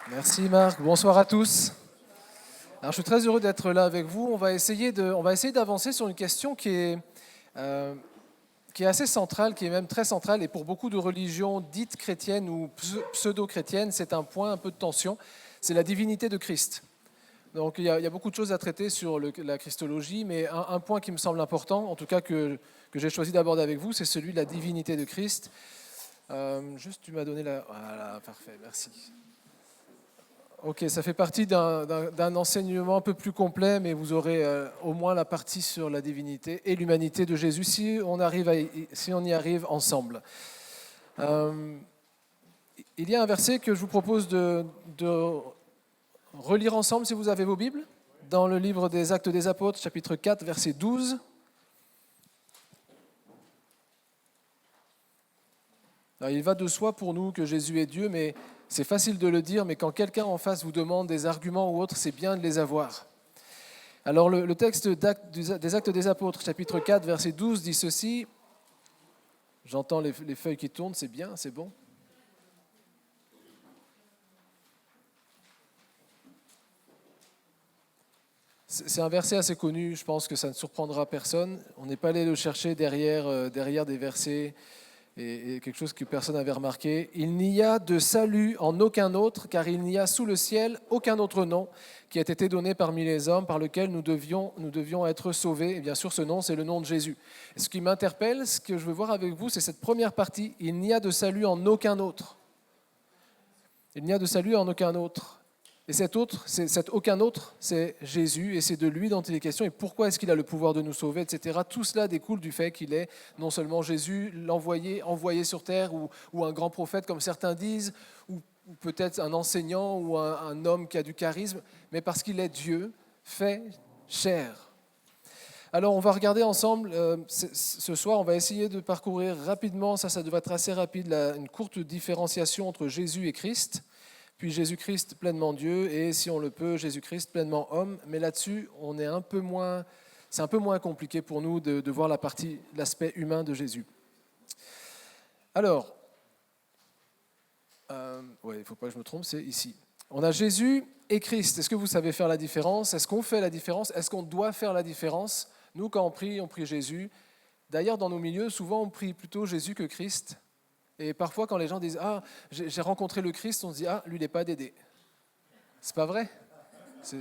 Merci Marc, bonsoir à tous. Alors, je suis très heureux d'être là avec vous. On va essayer d'avancer sur une question euh, qui est assez centrale, qui est même très centrale, et pour beaucoup de religions dites chrétiennes ou pseudo-chrétiennes, c'est un point un peu de tension, c'est la divinité de Christ. Donc il y a beaucoup de choses à traiter sur la christologie, mais un point qui me semble important, en tout cas que j'ai choisi d'aborder avec vous, c'est celui de la divinité de Christ. Juste, tu m'as donné la... Voilà, parfait, merci. Ok, ça fait partie d'un enseignement un peu plus complet, mais vous aurez au moins la partie sur la divinité et l'humanité de Jésus si on y arrive ensemble. Euh, il y a un verset que je vous propose de relire ensemble si vous avez vos Bibles, dans le livre des Actes des Apôtres, chapitre 4, verset 12. Alors, il va de soi pour nous que Jésus est Dieu, mais c'est facile de le dire, mais quand quelqu'un en face vous demande des arguments ou autres, c'est bien de les avoir. Alors le texte des Actes des Apôtres, chapitre 4, verset 12, dit ceci. J'entends les feuilles qui tournent, c'est bien, c'est bon. C'est un verset assez connu, je pense que ça ne surprendra personne. On n'est pas allé le chercher derrière des versets et quelque chose que personne n'avait remarqué. Il n'y a de salut en aucun autre, car il n'y a sous le ciel aucun autre nom qui ait été donné parmi les hommes par lequel nous devions être sauvés. Et bien sûr, ce nom, c'est le nom de Jésus. Et ce qui m'interpelle, ce que je veux voir avec vous, c'est cette première partie. Il n'y a de salut en aucun autre. Il n'y a de salut en aucun autre. Et cet aucun autre, c'est Jésus, et c'est de lui dont il est question, et pourquoi est-ce qu'il a le pouvoir de nous sauver, etc. Tout cela découle du fait qu'il est non seulement Jésus, envoyé sur terre, ou un grand prophète, comme certains disent, ou peut-être un enseignant, ou un homme qui a du charisme, mais parce qu'il est Dieu, fait chair. Alors on va regarder ensemble, ce soir, on va essayer de parcourir rapidement, ça devrait être assez rapide, une courte différenciation entre Jésus et Christ, puis Jésus-Christ pleinement Dieu, et si on le peut, Jésus-Christ pleinement homme. Mais là-dessus, c'est un peu moins compliqué pour nous de voir l'aspect humain de Jésus. Alors, il ne faut pas que je me trompe, c'est ici. On a Jésus et Christ. Est-ce que vous savez faire la différence? Est-ce qu'on fait la différence? Est-ce qu'on doit faire la différence? Nous, quand on prie Jésus. D'ailleurs, dans nos milieux, souvent, on prie plutôt Jésus que Christ. Et parfois, quand les gens disent « Ah, j'ai rencontré le Christ », on se dit « Ah, lui, il n'est pas d'aider ». C'est pas vrai?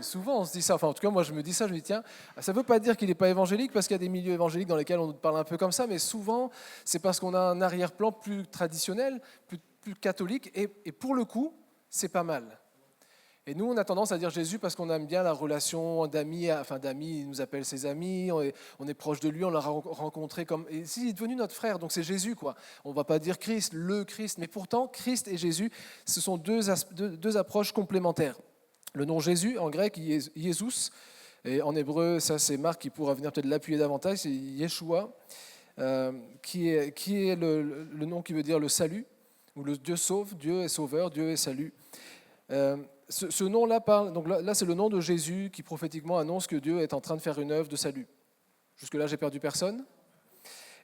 Souvent, on se dit ça. Enfin, en tout cas, moi, je me dis ça, je me dis tiens, ça ne veut pas dire qu'il n'est pas évangélique, parce qu'il y a des milieux évangéliques dans lesquels on parle un peu comme ça, mais souvent, c'est parce qu'on a un arrière-plan plus traditionnel, plus catholique, et pour le coup, c'est pas mal. Et nous, on a tendance à dire Jésus parce qu'on aime bien la relation d'amis, il nous appelle ses amis, on est proche de lui, on l'a rencontré comme... Et il est devenu notre frère, donc c'est Jésus, quoi. On ne va pas dire Christ, le Christ, mais pourtant, Christ et Jésus, ce sont deux approches complémentaires. Le nom Jésus, en grec, Jésus, et en hébreu, ça c'est Marc qui pourra venir peut-être l'appuyer davantage, c'est Yeshua, qui est le nom qui veut dire le salut, ou le Dieu sauve, Dieu est sauveur, Dieu est salut. Ce nom-là parle, donc là c'est le nom de Jésus qui prophétiquement annonce que Dieu est en train de faire une œuvre de salut. Jusque-là, j'ai perdu personne.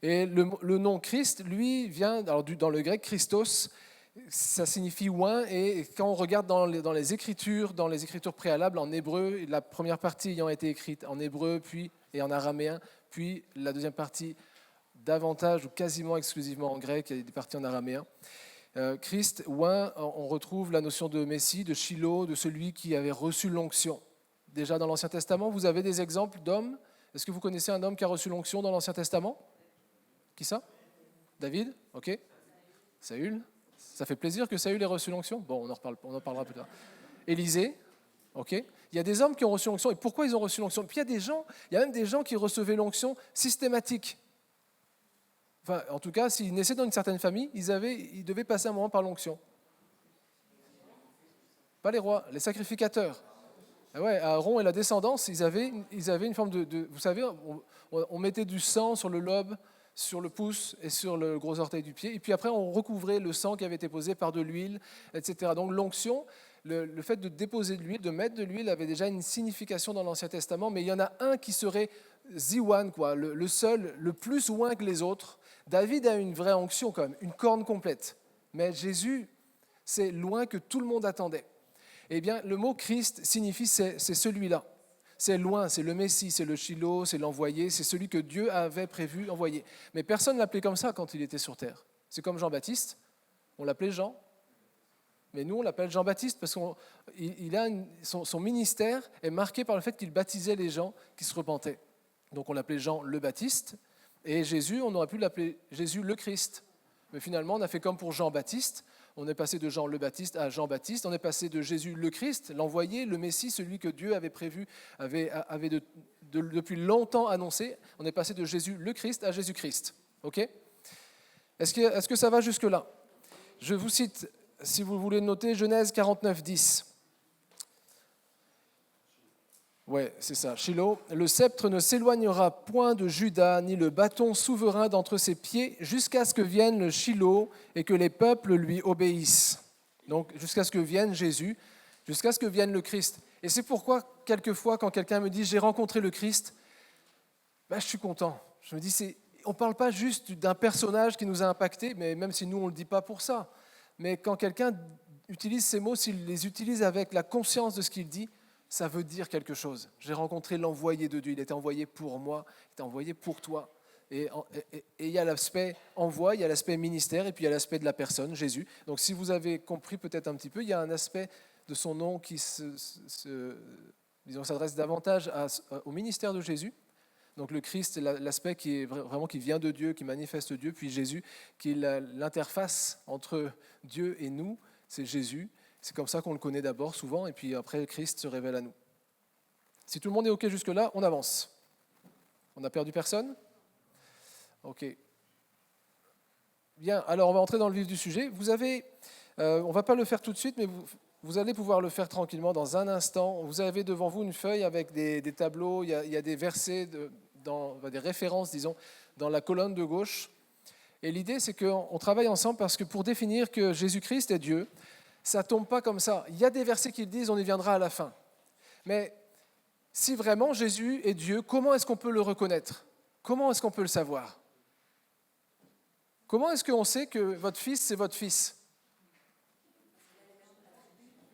Et le nom Christ, lui, vient, alors dans le grec, Christos, ça signifie oint, et quand on regarde dans les écritures préalables en hébreu, la première partie ayant été écrite en hébreu et en araméen, puis la deuxième partie davantage ou quasiment exclusivement en grec, et des parties en araméen. Christ, oint, on retrouve la notion de Messie, de Shiloh, de celui qui avait reçu l'onction. Déjà dans l'Ancien Testament, vous avez des exemples d'hommes? Est-ce que vous connaissez un homme qui a reçu l'onction dans l'Ancien Testament? Qui ça? David? Ok. Saül? Ça fait plaisir que Saül ait reçu l'onction? Bon, on en parlera plus tard. Élisée? Ok. Il y a des hommes qui ont reçu l'onction. Et pourquoi ils ont reçu l'onction? Puis il y a même des gens qui recevaient l'onction systématique. Enfin, en tout cas, s'ils naissaient dans une certaine famille, ils devaient passer un moment par l'onction. Pas les rois, les sacrificateurs. Ouais, Aaron et la descendance, ils avaient une forme de vous savez, on mettait du sang sur le lobe, sur le pouce et sur le gros orteil du pied, et puis après on recouvrait le sang qui avait été posé par de l'huile, etc. Donc l'onction, le fait de déposer de l'huile, de mettre de l'huile, avait déjà une signification dans l'Ancien Testament, mais il y en a un qui serait Ziwan, quoi, le seul, le plus oint que les autres. David a une vraie onction quand même, une corne complète. Mais Jésus, c'est loin que tout le monde attendait. Eh bien, le mot Christ signifie c'est celui-là. C'est loin, c'est le Messie, c'est le Shiloh, c'est l'envoyé, c'est celui que Dieu avait prévu envoyer. Mais personne ne l'appelait comme ça quand il était sur terre. C'est comme Jean-Baptiste, on l'appelait Jean, mais nous on l'appelle Jean-Baptiste parce son ministère est marqué par le fait qu'il baptisait les gens qui se repentaient. Donc on l'appelait Jean le Baptiste, et Jésus, on aurait pu l'appeler Jésus le Christ. Mais finalement, on a fait comme pour Jean-Baptiste. On est passé de Jean le Baptiste à Jean-Baptiste. On est passé de Jésus le Christ, l'envoyé, le Messie, celui que Dieu avait prévu, avait depuis longtemps annoncé. On est passé de Jésus le Christ à Jésus-Christ. OK ? Est-ce que ça va jusque-là ? Je vous cite, si vous voulez noter, Genèse 49, 10. Ouais, c'est ça. Shiloh, le sceptre ne s'éloignera point de Juda, ni le bâton souverain d'entre ses pieds, jusqu'à ce que vienne le Shiloh et que les peuples lui obéissent. Donc, jusqu'à ce que vienne Jésus, jusqu'à ce que vienne le Christ. Et c'est pourquoi, quelquefois, quand quelqu'un me dit « j'ai rencontré le Christ », je suis content. Je me dis, on ne parle pas juste d'un personnage qui nous a impactés, mais même si nous, on ne le dit pas pour ça. Mais quand quelqu'un utilise ces mots, s'il les utilise avec la conscience de ce qu'il dit, ça veut dire quelque chose. J'ai rencontré l'envoyé de Dieu, il était envoyé pour moi, il était envoyé pour toi. Et il y a l'aspect envoi, il y a l'aspect ministère, et puis il y a l'aspect de la personne, Jésus. Donc si vous avez compris peut-être un petit peu, il y a un aspect de son nom qui s'adresse davantage au ministère de Jésus. Donc le Christ, c'est l'aspect qui vient de Dieu, qui manifeste Dieu, puis Jésus, qui est l'interface entre Dieu et nous, c'est Jésus. C'est comme ça qu'on le connaît d'abord, souvent, et puis après, le Christ se révèle à nous. Si tout le monde est OK jusque-là, on avance. On n'a perdu personne ? OK. Bien, alors on va entrer dans le vif du sujet. On ne va pas le faire tout de suite, mais vous allez pouvoir le faire tranquillement dans un instant. Vous avez devant vous une feuille avec des tableaux, il y a des versets, des références, disons, dans la colonne de gauche. Et l'idée, c'est qu'on travaille ensemble parce que pour définir que Jésus-Christ est Dieu, ça ne tombe pas comme ça. Il y a des versets qui le disent, on y viendra à la fin. Mais si vraiment Jésus est Dieu, comment est-ce qu'on peut le reconnaître ? Comment est-ce qu'on peut le savoir ? Comment est-ce qu'on sait que votre fils, c'est votre fils ?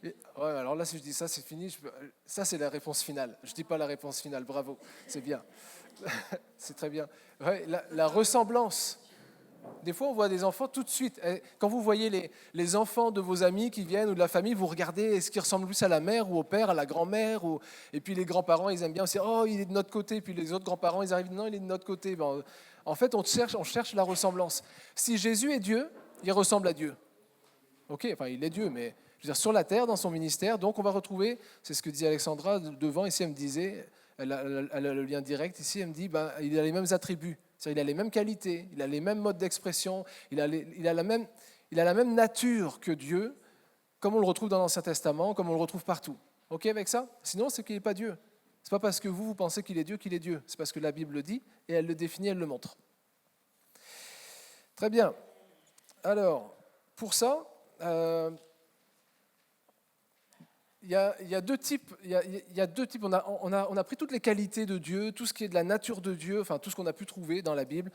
Ouais, alors là, si je dis ça, c'est fini. Ça, c'est la réponse finale. Je ne dis pas la réponse finale, bravo, c'est bien. C'est très bien. Ouais, la ressemblance. Des fois, on voit des enfants tout de suite. Quand vous voyez les enfants de vos amis qui viennent ou de la famille, vous regardez est-ce qu'ils ressemblent plus à la mère ou au père, à la grand-mère et puis les grands-parents, ils aiment bien aussi, oh, il est de notre côté. Puis les autres grands-parents, ils arrivent, non, il est de notre côté. En fait, on cherche la ressemblance. Si Jésus est Dieu, il ressemble à Dieu. OK, enfin, il est Dieu, mais je veux dire, sur la terre, dans son ministère, donc on va retrouver, c'est ce que dit Alexandra devant, ici elle me disait, elle a le lien direct, ici elle me dit, il a les mêmes attributs. C'est-à-dire, il a les mêmes qualités, il a les mêmes modes d'expression, il a la même nature que Dieu, comme on le retrouve dans l'Ancien Testament, comme on le retrouve partout. OK avec ça ? Sinon, c'est qu'il n'est pas Dieu. Ce n'est pas parce que vous pensez qu'il est Dieu qu'il est Dieu. C'est parce que la Bible le dit, et elle le définit, elle le montre. Très bien. Alors, pour ça, il y a deux types. On a pris toutes les qualités de Dieu, tout ce qui est de la nature de Dieu, enfin tout ce qu'on a pu trouver dans la Bible.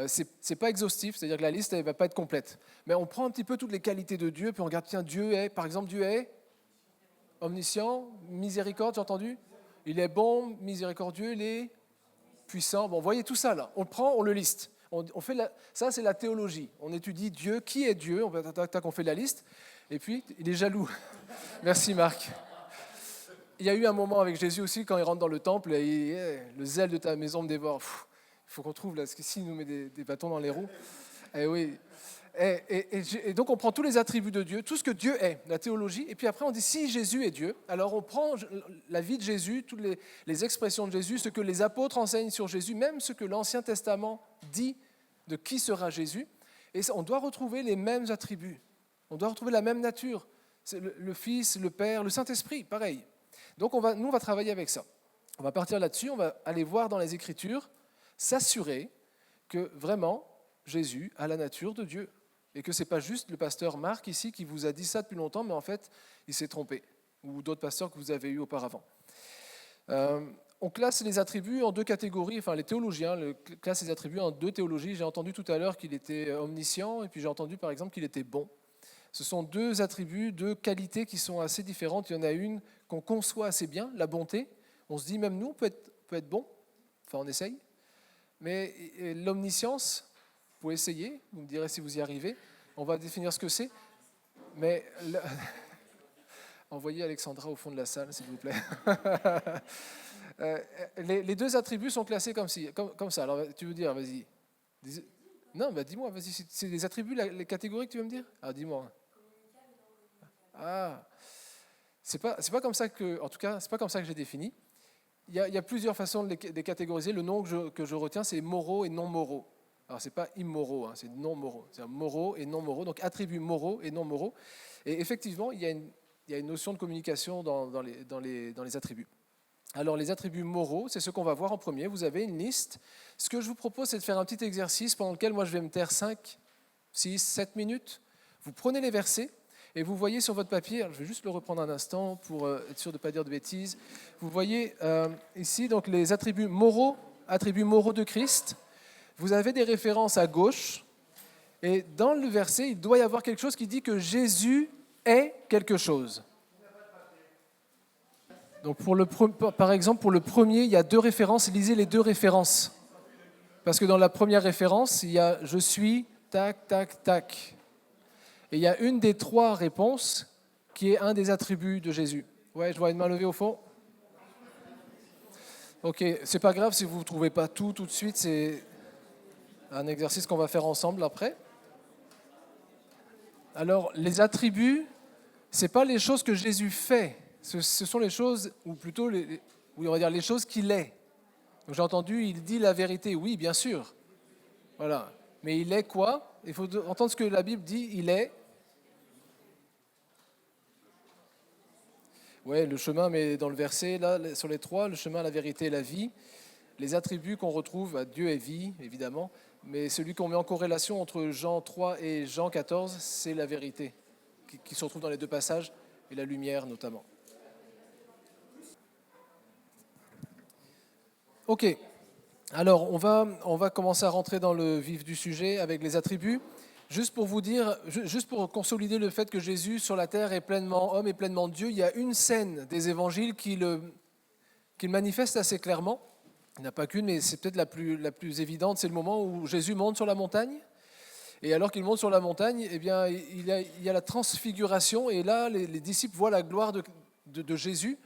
C'est pas exhaustif, c'est-à-dire que la liste ne va pas être complète. Mais on prend un petit peu toutes les qualités de Dieu, puis on regarde, tiens, Dieu est omniscient, miséricorde, j'ai entendu. Il est bon, miséricordieux, il est puissant. Bon, vous voyez tout ça là. On le prend, on le liste. Ça, c'est la théologie. On étudie Dieu, qui est Dieu, on fait la liste. Et puis, il est jaloux. Merci Marc. Il y a eu un moment avec Jésus aussi, quand il rentre dans le temple, le zèle de ta maison me dévore. Il faut qu'on trouve, là, parce qu'ici, il nous met des bâtons dans les roues. Et oui. Et donc, on prend tous les attributs de Dieu, tout ce que Dieu est, la théologie, et puis après, on dit, si Jésus est Dieu, alors on prend la vie de Jésus, toutes les expressions de Jésus, ce que les apôtres enseignent sur Jésus, même ce que l'Ancien Testament dit de qui sera Jésus, et on doit retrouver les mêmes attributs. On doit retrouver la même nature. C'est le Fils, le Père, le Saint-Esprit, pareil. Donc on va travailler avec ça. On va partir là-dessus, on va aller voir dans les Écritures, s'assurer que vraiment Jésus a la nature de Dieu. Et que ce n'est pas juste le pasteur Marc ici qui vous a dit ça depuis longtemps, mais en fait, il s'est trompé. Ou d'autres pasteurs que vous avez eus auparavant. On classe les attributs en deux catégories, enfin les théologiens classent les attributs en deux théologies. J'ai entendu tout à l'heure qu'il était omniscient, et puis j'ai entendu par exemple qu'il était bon. Ce sont deux attributs, deux qualités qui sont assez différentes. Il y en a une qu'on conçoit assez bien, la bonté. On se dit, même nous, on peut être bon. Enfin, on essaye. Mais l'omniscience, vous pouvez essayer, vous me direz si vous y arrivez. On va définir ce que c'est. Mais envoyez Alexandra au fond de la salle, s'il vous plaît. Les deux attributs sont classés comme ça. Alors, tu veux dire, vas-y. Non, dis-moi, vas-y. C'est les attributs, les catégories que tu veux me dire? Ah, dis-moi. Ah, c'est pas comme ça que, en tout cas, c'est pas comme ça que j'ai défini. Il y a plusieurs façons de les catégoriser. Le nom que je retiens, c'est moraux et non moraux. Alors, c'est pas immoraux, c'est non moraux. C'est moraux et non moraux. Donc, attributs moraux et non moraux. Et effectivement, il y a une notion de communication dans les attributs. Alors, les attributs moraux, c'est ce qu'on va voir en premier. Vous avez une liste. Ce que je vous propose, c'est de faire un petit exercice pendant lequel moi, je vais me taire 5, 6, 7 minutes. Vous prenez les versets et vous voyez sur votre papier, je vais juste le reprendre un instant pour être sûr de ne pas dire de bêtises. Vous voyez ici donc, les attributs moraux de Christ. Vous avez des références à gauche. Et dans le verset, il doit y avoir quelque chose qui dit que Jésus est quelque chose. Donc par exemple, pour le premier, il y a deux références. Lisez les deux références. Parce que dans la première référence, il y a « je suis », tac, tac, tac. Et il y a une des trois réponses qui est un des attributs de Jésus. Ouais, je vois une main levée au fond. Ok, c'est pas grave si vous ne trouvez pas tout de suite. C'est un exercice qu'on va faire ensemble après. Alors, les attributs, ce n'est pas les choses que Jésus fait. Ce sont les choses, ou plutôt, on va dire les choses qu'il est. Donc, j'ai entendu, il dit la vérité. Oui, bien sûr. Voilà. Mais il est quoi? Il faut entendre ce que la Bible dit. Il est. Oui, le chemin, mais dans le verset, là, sur les trois, le chemin, la vérité et la vie. Les attributs qu'on retrouve, Dieu est vie, évidemment, mais celui qu'on met en corrélation entre Jean 3 et Jean 14, c'est la vérité, qui se retrouve dans les deux passages, et la lumière notamment. Ok, alors on va commencer à rentrer dans le vif du sujet avec les attributs. Juste pour vous dire, juste pour consolider le fait que Jésus sur la terre est pleinement homme et pleinement Dieu, il y a une scène des évangiles qui le manifeste assez clairement. Il n'y en a pas qu'une, mais c'est peut-être la plus évidente, c'est le moment où Jésus monte sur la montagne. Et alors qu'il monte sur la montagne, eh bien, il y a la transfiguration, et là, les disciples voient la gloire de Jésus.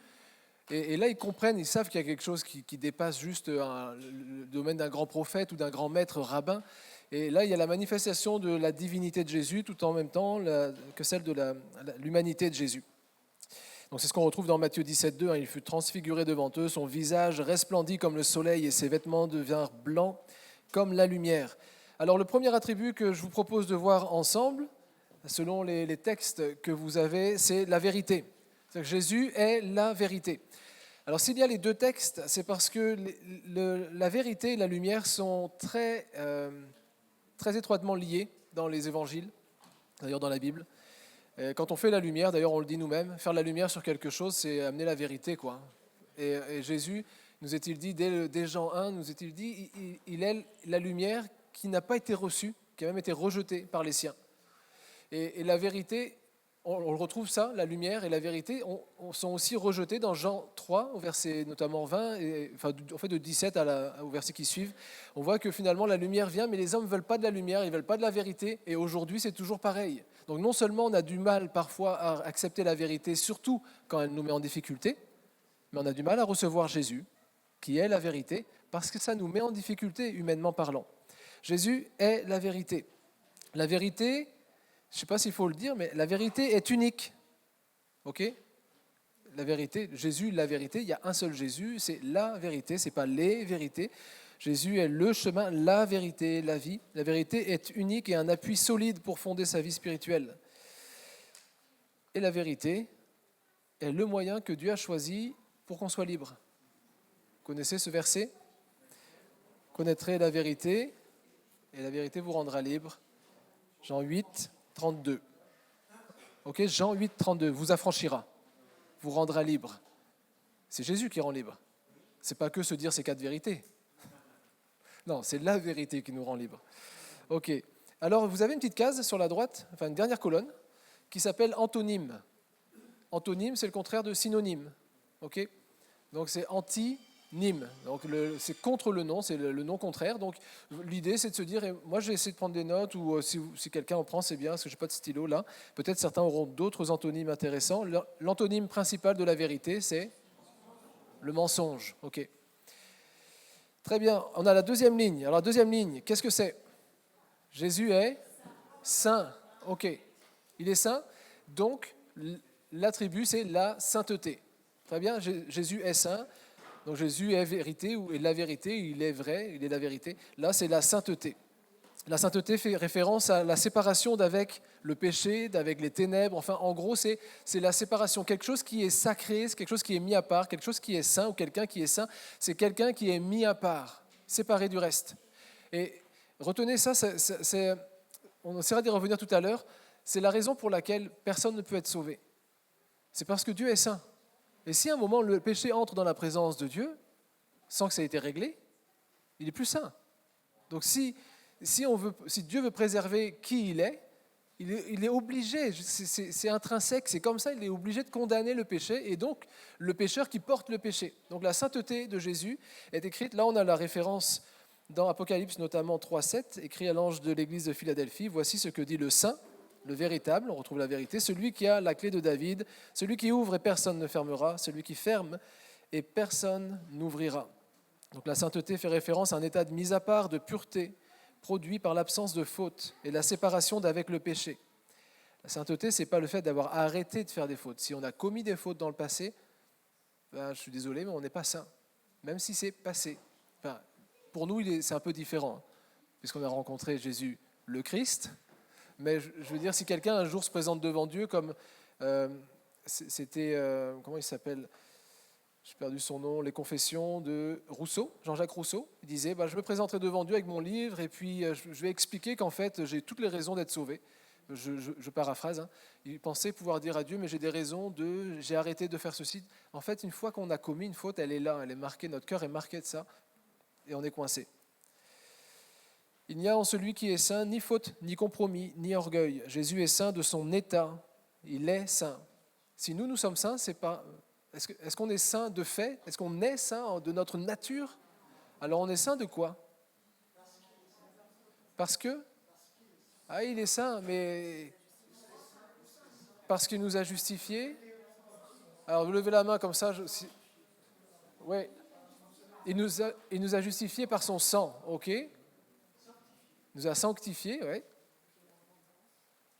Et là, ils comprennent, ils savent qu'il y a quelque chose qui dépasse juste le domaine d'un grand prophète ou d'un grand maître rabbin. Et là, il y a la manifestation de la divinité de Jésus, tout en même temps que celle de l'humanité de Jésus. Donc c'est ce qu'on retrouve dans Matthieu 17,2. Il fut transfiguré devant eux, son visage resplendit comme le soleil et ses vêtements devinrent blancs comme la lumière. Alors le premier attribut que je vous propose de voir ensemble, selon les textes que vous avez, c'est la vérité. C'est-à-dire que Jésus est la vérité. Alors s'il y a les deux textes, c'est parce que la vérité et la lumière sont très étroitement liés dans les évangiles, d'ailleurs dans la Bible. Quand on fait la lumière, d'ailleurs on le dit nous-mêmes, faire la lumière sur quelque chose, c'est amener la vérité, quoi. Et Jésus, nous est-il dit, dès Jean 1, nous est-il dit, il est la lumière qui n'a pas été reçue, qui a même été rejetée par les siens. Et la vérité, on le retrouve ça, la lumière et la vérité sont aussi rejetés dans Jean 3, au verset notamment 20, de 17 au verset qui suivent. On voit que finalement la lumière vient, mais les hommes ne veulent pas de la lumière, ils ne veulent pas de la vérité, et aujourd'hui c'est toujours pareil. Donc non seulement on a du mal parfois à accepter la vérité, surtout quand elle nous met en difficulté, mais on a du mal à recevoir Jésus, qui est la vérité, parce que ça nous met en difficulté, humainement parlant. Jésus est la vérité. La vérité, je ne sais pas s'il faut le dire, mais la vérité est unique. Ok ? La vérité, Jésus, la vérité, il y a un seul Jésus, c'est la vérité, ce n'est pas les vérités. Jésus est le chemin, la vérité, la vie. La vérité est unique et un appui solide pour fonder sa vie spirituelle. Et la vérité est le moyen que Dieu a choisi pour qu'on soit libre. Vous connaissez ce verset ? Vous connaîtrez la vérité et la vérité vous rendra libre. Jean 8, 32. Ok, Jean 8, 32, vous affranchira, vous rendra libre. C'est Jésus qui rend libre. Ce n'est pas que se dire ces quatre vérités. Non, c'est la vérité qui nous rend libre. Ok, alors vous avez une petite case sur la droite, enfin une dernière colonne, qui s'appelle antonyme. Antonyme, c'est le contraire de synonyme. Ok ? Donc c'est antonyme. Donc c'est contre le nom, c'est le nom contraire. Donc l'idée, c'est de se dire, et moi j'ai essayé de prendre des notes, ou si quelqu'un en prend, c'est bien, parce que je n'ai pas de stylo là. Peut-être certains auront d'autres antonymes intéressants. L'antonyme principal de la vérité, c'est le mensonge. Ok. Très bien, on a la deuxième ligne. Alors la deuxième ligne, qu'est-ce que c'est ? Jésus est saint. Ok, il est saint, donc l'attribut c'est la sainteté. Très bien, Jésus est saint, donc Jésus est vérité, ou est la vérité, il est vrai, il est la vérité. Là c'est la sainteté. La sainteté fait référence à la séparation d'avec le péché, d'avec les ténèbres. Enfin, en gros, c'est la séparation. Quelque chose qui est sacré, c'est quelque chose qui est mis à part. Quelque chose qui est saint, ou quelqu'un qui est saint, c'est quelqu'un qui est mis à part, séparé du reste. Et retenez ça, on essaiera d'y revenir tout à l'heure, c'est la raison pour laquelle personne ne peut être sauvé. C'est parce que Dieu est saint. Et si à un moment le péché entre dans la présence de Dieu, sans que ça ait été réglé, il est plus saint. Donc si Dieu veut préserver qui il est obligé, c'est intrinsèque, c'est comme ça, il est obligé de condamner le péché, et donc le pécheur qui porte le péché. Donc la sainteté de Jésus est écrite, là on a la référence dans Apocalypse notamment 3,7, écrit à l'ange de l'église de Philadelphie, voici ce que dit le saint, le véritable, on retrouve la vérité, celui qui a la clé de David, celui qui ouvre et personne ne fermera, celui qui ferme et personne n'ouvrira. Donc la sainteté fait référence à un état de mise à part, de pureté, produit par l'absence de faute et la séparation d'avec le péché. La sainteté, ce n'est pas le fait d'avoir arrêté de faire des fautes. Si on a commis des fautes dans le passé, je suis désolé, mais on n'est pas saint, même si c'est passé. Enfin, pour nous, c'est un peu différent, puisqu'on a rencontré Jésus le Christ. Mais je veux dire, si quelqu'un un jour se présente devant Dieu comme comment il s'appelle ? J'ai perdu son nom, les Confessions de Rousseau, Jean-Jacques Rousseau. Il disait, je me présenterai devant Dieu avec mon livre et puis je vais expliquer qu'en fait, j'ai toutes les raisons d'être sauvé. Je paraphrase. Il pensait pouvoir dire à Dieu, mais j'ai arrêté de faire ceci. En fait, une fois qu'on a commis une faute, elle est là, elle est marquée, notre cœur est marqué de ça et on est coincé. Il n'y a en celui qui est saint ni faute, ni compromis, ni orgueil. Jésus est saint de son état, il est saint. Si nous sommes saints, c'est pas... Est-ce qu'on est saint de fait ? Est-ce qu'on est saint de notre nature ? Alors on est saint de quoi ? Parce que ? Ah, il est saint, mais parce qu'il nous a justifiés. Alors vous levez la main comme ça. Oui. Il nous a justifiés par son sang, ok ? Il nous a sanctifiés, oui.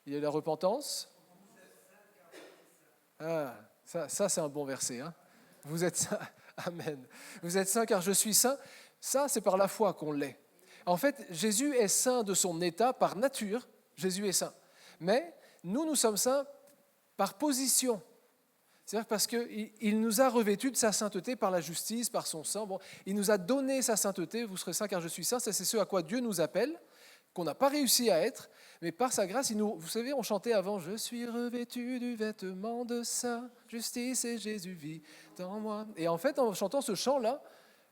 Il y a la repentance. Ah, ça c'est un bon verset. Hein. Vous êtes saints, amen. Vous êtes saints car je suis saint. Ça, c'est par la foi qu'on l'est. En fait, Jésus est saint de son état, par nature. Jésus est saint. Mais nous sommes saints par position. C'est-à-dire parce qu'il nous a revêtus de sa sainteté par la justice, par son sang. Bon, il nous a donné sa sainteté. Vous serez saints car je suis saint. Ça, c'est ce à quoi Dieu nous appelle, qu'on n'a pas réussi à être. Mais par sa grâce, vous savez, on chantait avant « Je suis revêtu du vêtement de sa justice et Jésus vit dans moi ». Et en fait, en chantant ce chant-là,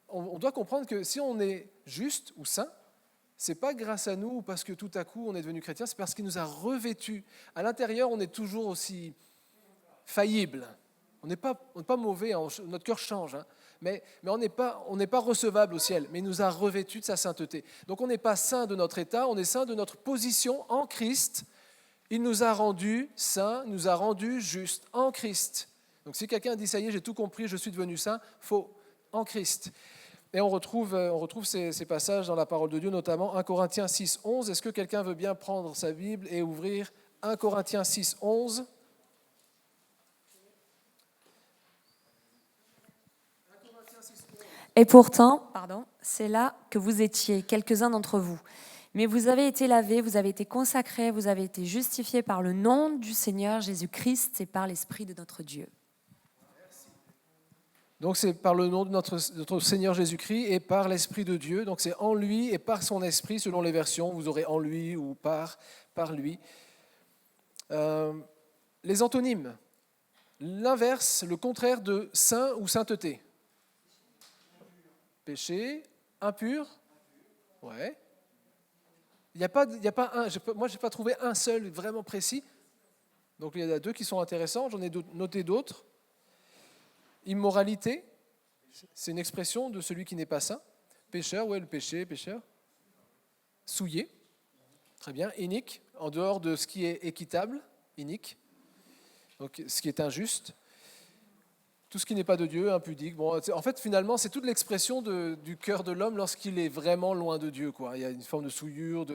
on doit comprendre que si on est juste ou saint, c'est pas grâce à nous ou parce que tout à coup on est devenu chrétien, c'est parce qu'il nous a revêtus. À l'intérieur, on est toujours aussi faillible. On n'est pas mauvais, notre cœur change, hein. Mais on n'est pas recevable au ciel, mais il nous a revêtus de sa sainteté. Donc on n'est pas saint de notre état, on est saint de notre position en Christ. Il nous a rendus saints, nous a rendus justes en Christ. Donc si quelqu'un dit « ça y est, j'ai tout compris, je suis devenu saint », faux, en Christ. Et on retrouve ces passages dans la parole de Dieu, notamment 1 Corinthiens 6, 11. Est-ce que quelqu'un veut bien prendre sa Bible et ouvrir 1 Corinthiens 6, 11 ? Et pourtant, c'est là que vous étiez, quelques-uns d'entre vous. Mais vous avez été lavés, vous avez été consacrés, vous avez été justifiés par le nom du Seigneur Jésus-Christ et par l'Esprit de notre Dieu. Donc c'est par le nom de notre Seigneur Jésus-Christ et par l'Esprit de Dieu. Donc c'est en lui et par son Esprit, selon les versions. Vous aurez en lui ou par lui. Les antonymes. L'inverse, le contraire de saint ou sainteté. Péché, impur. Ouais. Il n'y a pas un. Moi, je n'ai pas trouvé un seul vraiment précis. Donc il y en a deux qui sont intéressants, j'en ai noté d'autres. Immoralité, c'est une expression de celui qui n'est pas saint. Pécheur, ouais, le péché, pécheur. Souillé, très bien. Inique, en dehors de ce qui est équitable, inique. Donc ce qui est injuste. Tout ce qui n'est pas de Dieu, impudique. Bon, en fait, finalement, c'est toute l'expression du cœur de l'homme lorsqu'il est vraiment loin de Dieu, quoi. Il y a une forme de souillure,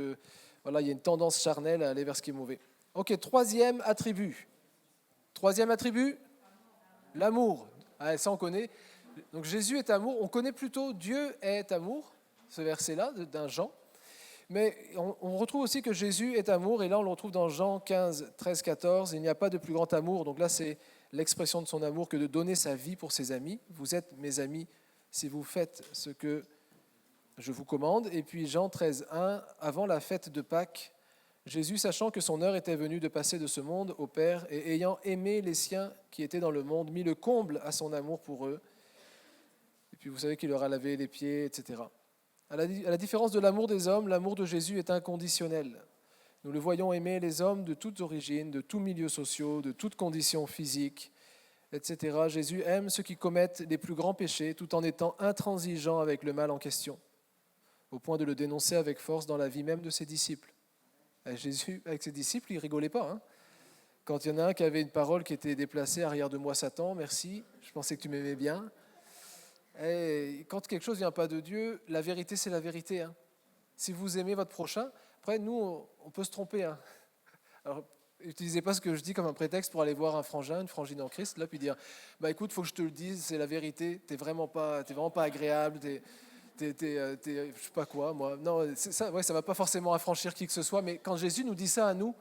voilà, il y a une tendance charnelle à aller vers ce qui est mauvais. Ok, troisième attribut. Troisième attribut, l'amour. Ah, ça, on connaît. Donc Jésus est amour. On connaît plutôt Dieu est amour, ce verset-là d'un Jean. Mais on retrouve aussi que Jésus est amour, et là on le retrouve dans Jean 15, 13, 14. Il n'y a pas de plus grand amour. Donc là, c'est l'expression de son amour que de donner sa vie pour ses amis. Vous êtes mes amis si vous faites ce que je vous commande. Et puis Jean 13, 1, avant la fête de Pâques, Jésus, sachant que son heure était venue de passer de ce monde au Père, et ayant aimé les siens qui étaient dans le monde, mit le comble à son amour pour eux. Et puis vous savez qu'il leur a lavé les pieds, etc. À la différence de l'amour des hommes, l'amour de Jésus est inconditionnel. Nous le voyons aimer les hommes de toutes origines, de tous milieux sociaux, de toutes conditions physiques, etc. Jésus aime ceux qui commettent les plus grands péchés tout en étant intransigeant avec le mal en question, au point de le dénoncer avec force dans la vie même de ses disciples. Et Jésus, avec ses disciples, il ne rigolait pas. Hein. Quand il y en a un qui avait une parole qui était déplacée, arrière de moi Satan, merci, je pensais que tu m'aimais bien. Et quand quelque chose ne vient pas de Dieu, la vérité, c'est la vérité. Hein. Si vous aimez votre prochain, après, nous, on peut se tromper. Hein. Alors, n'utilisez pas ce que je dis comme un prétexte pour aller voir un frangin, une frangine en Christ, là, puis dire, bah écoute, il faut que je te le dise, c'est la vérité, t'es vraiment pas agréable, je sais pas quoi, moi. Non, ça, ouais, ça va pas forcément affranchir qui que ce soit, mais quand Jésus nous dit ça à nous,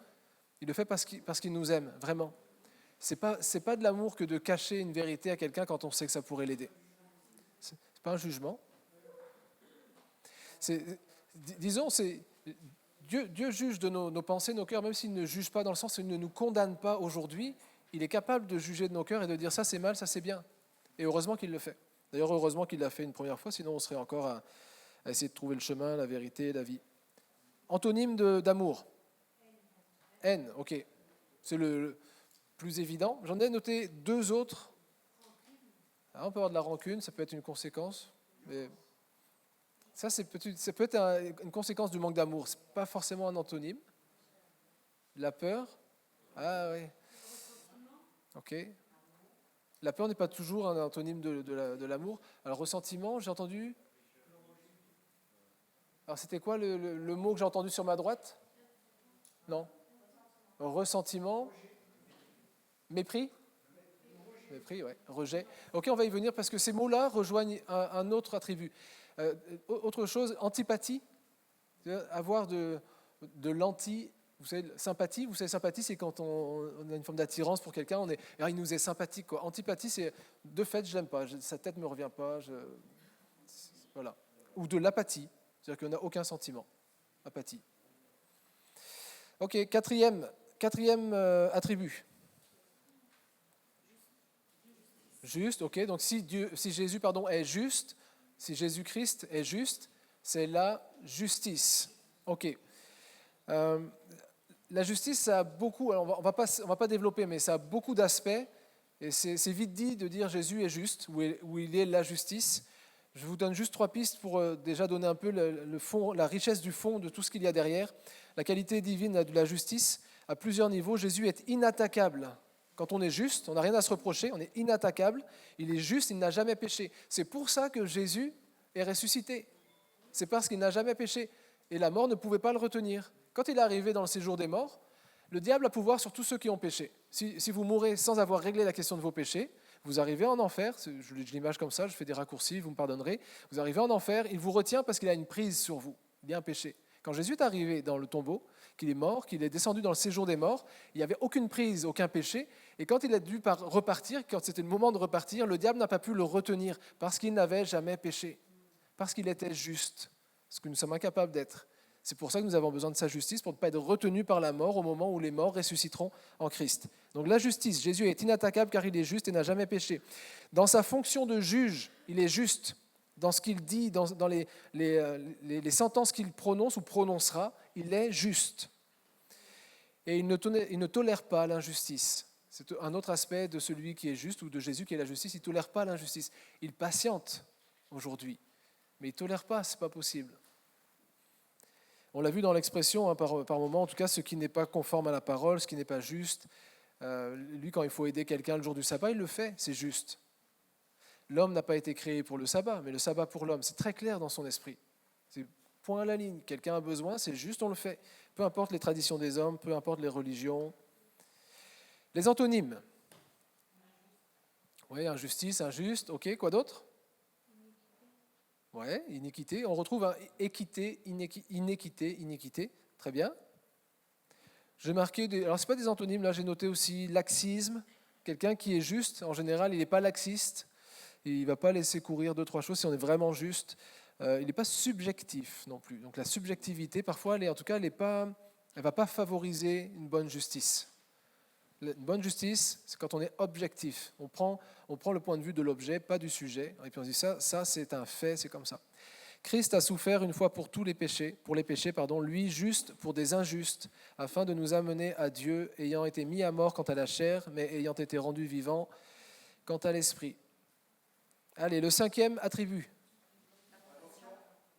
il le fait parce qu'il nous aime, vraiment. C'est pas de l'amour que de cacher une vérité à quelqu'un quand on sait que ça pourrait l'aider. C'est pas un jugement. Disons, Dieu juge de nos pensées, nos cœurs, même s'il ne juge pas dans le sens où il ne nous condamne pas aujourd'hui, il est capable de juger de nos cœurs et de dire ça c'est mal, ça c'est bien. Et heureusement qu'il le fait. D'ailleurs, heureusement qu'il l'a fait une première fois, sinon on serait encore à essayer de trouver le chemin, la vérité, la vie. Antonyme d'amour. Haine, ok. C'est le plus évident. J'en ai noté deux autres. Alors, on peut avoir de la rancune, ça peut être une conséquence. Mais ça peut être une conséquence du manque d'amour. Ce n'est pas forcément un antonyme. La peur. Ah oui. Ok. La peur n'est pas toujours un antonyme de l'amour. Alors, ressentiment, j'ai entendu. Alors, c'était quoi le mot que j'ai entendu sur ma droite? Non. Ressentiment. Mépris. Mépris, ouais. Rejet. Ok, on va y venir parce que ces mots-là rejoignent un autre attribut. Autre chose, antipathie. Avoir de l'anti. Vous savez, sympathie, sympathie, c'est quand on a une forme d'attirance pour quelqu'un, il nous est sympathique, quoi. Antipathie, c'est de fait, je l'aime pas, sa tête me revient pas, voilà. Ou de l'apathie, c'est-à-dire qu'on n'a aucun sentiment. Apathie. Ok, quatrième attribut. Juste, ok. Donc si Jésus est juste, si Jésus-Christ est juste, c'est la justice. Ok. La justice, ça a beaucoup, alors on va pas développer, mais ça a beaucoup d'aspects, et c'est vite dit de dire Jésus est juste, où il est la justice. Je vous donne juste 3 pistes pour déjà donner un peu le fond, la richesse du fond de tout ce qu'il y a derrière. La qualité divine de la justice, à plusieurs niveaux, Jésus est inattaquable. Quand on est juste, on n'a rien à se reprocher, on est inattaquable, il est juste, il n'a jamais péché. C'est pour ça que Jésus est ressuscité. C'est parce qu'il n'a jamais péché. Et la mort ne pouvait pas le retenir. Quand il est arrivé dans le séjour des morts, le diable a pouvoir sur tous ceux qui ont péché. Si vous mourrez sans avoir réglé la question de vos péchés, vous arrivez en enfer, je l'image comme ça, je fais des raccourcis, vous me pardonnerez, vous arrivez en enfer, il vous retient parce qu'il a une prise sur vous, il y a un péché. Quand Jésus est arrivé dans le tombeau, qu'il est mort, qu'il est descendu dans le séjour des morts, il n'y avait aucune prise, aucun péché, et quand il a dû repartir, quand c'était le moment de repartir, le diable n'a pas pu le retenir parce qu'il n'avait jamais péché, parce qu'il était juste, ce que nous sommes incapables d'être. C'est pour ça que nous avons besoin de sa justice, pour ne pas être retenus par la mort au moment où les morts ressusciteront en Christ. Donc la justice, Jésus est inattaquable car il est juste et n'a jamais péché. Dans sa fonction de juge, il est juste. Dans ce qu'il dit, dans les sentences qu'il prononce ou prononcera, il est juste. Et il ne tolère pas l'injustice. C'est un autre aspect de celui qui est juste ou de Jésus qui est la justice. Il ne tolère pas l'injustice. Il patiente aujourd'hui, mais il ne tolère pas, ce n'est pas possible. On l'a vu dans l'expression, hein, par moment, en tout cas, ce qui n'est pas conforme à la parole, ce qui n'est pas juste. Lui, quand il faut aider quelqu'un le jour du sabbat, il le fait, c'est juste. L'homme n'a pas été créé pour le sabbat, mais le sabbat pour l'homme. C'est très clair dans son esprit. C'est point à la ligne. Quelqu'un a besoin, c'est juste, on le fait. Peu importe les traditions des hommes, peu importe les religions. Les antonymes. Oui, injustice, injuste. Ok, quoi d'autre? Oui, iniquité. On retrouve un équité, iniquité. Très bien. J'ai marqué alors ce n'est pas des antonymes, là j'ai noté aussi laxisme. Quelqu'un qui est juste, en général, il n'est pas laxiste. Il ne va pas laisser courir deux, trois choses si on est vraiment juste. Il n'est pas subjectif non plus. Donc la subjectivité, parfois, elle ne va pas favoriser une bonne justice. Une bonne justice, c'est quand on est objectif. On prend le point de vue de l'objet, pas du sujet. Et puis on se dit ça c'est un fait, c'est comme ça. Christ a souffert une fois pour les péchés, lui juste pour des injustes, afin de nous amener à Dieu, ayant été mis à mort quant à la chair, mais ayant été rendu vivant quant à l'esprit. Allez, le 5e attribut.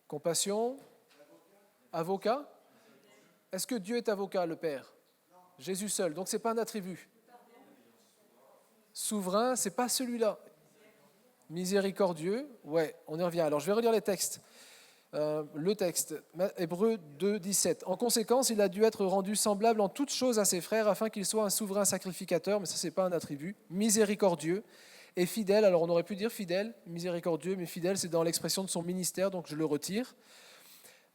Compassion. Avocat. Est-ce que Dieu est avocat, le Père? Jésus seul, donc ce n'est pas un attribut. Souverain, ce n'est pas celui-là. Miséricordieux, ouais, on y revient. Alors je vais relire les textes. Le texte, Hébreux 2, 17. En conséquence, il a dû être rendu semblable en toutes choses à ses frères, afin qu'il soit un souverain sacrificateur, mais ça, ce n'est pas un attribut, miséricordieux et fidèle. Alors on aurait pu dire fidèle, miséricordieux, mais fidèle, c'est dans l'expression de son ministère, donc je le retire.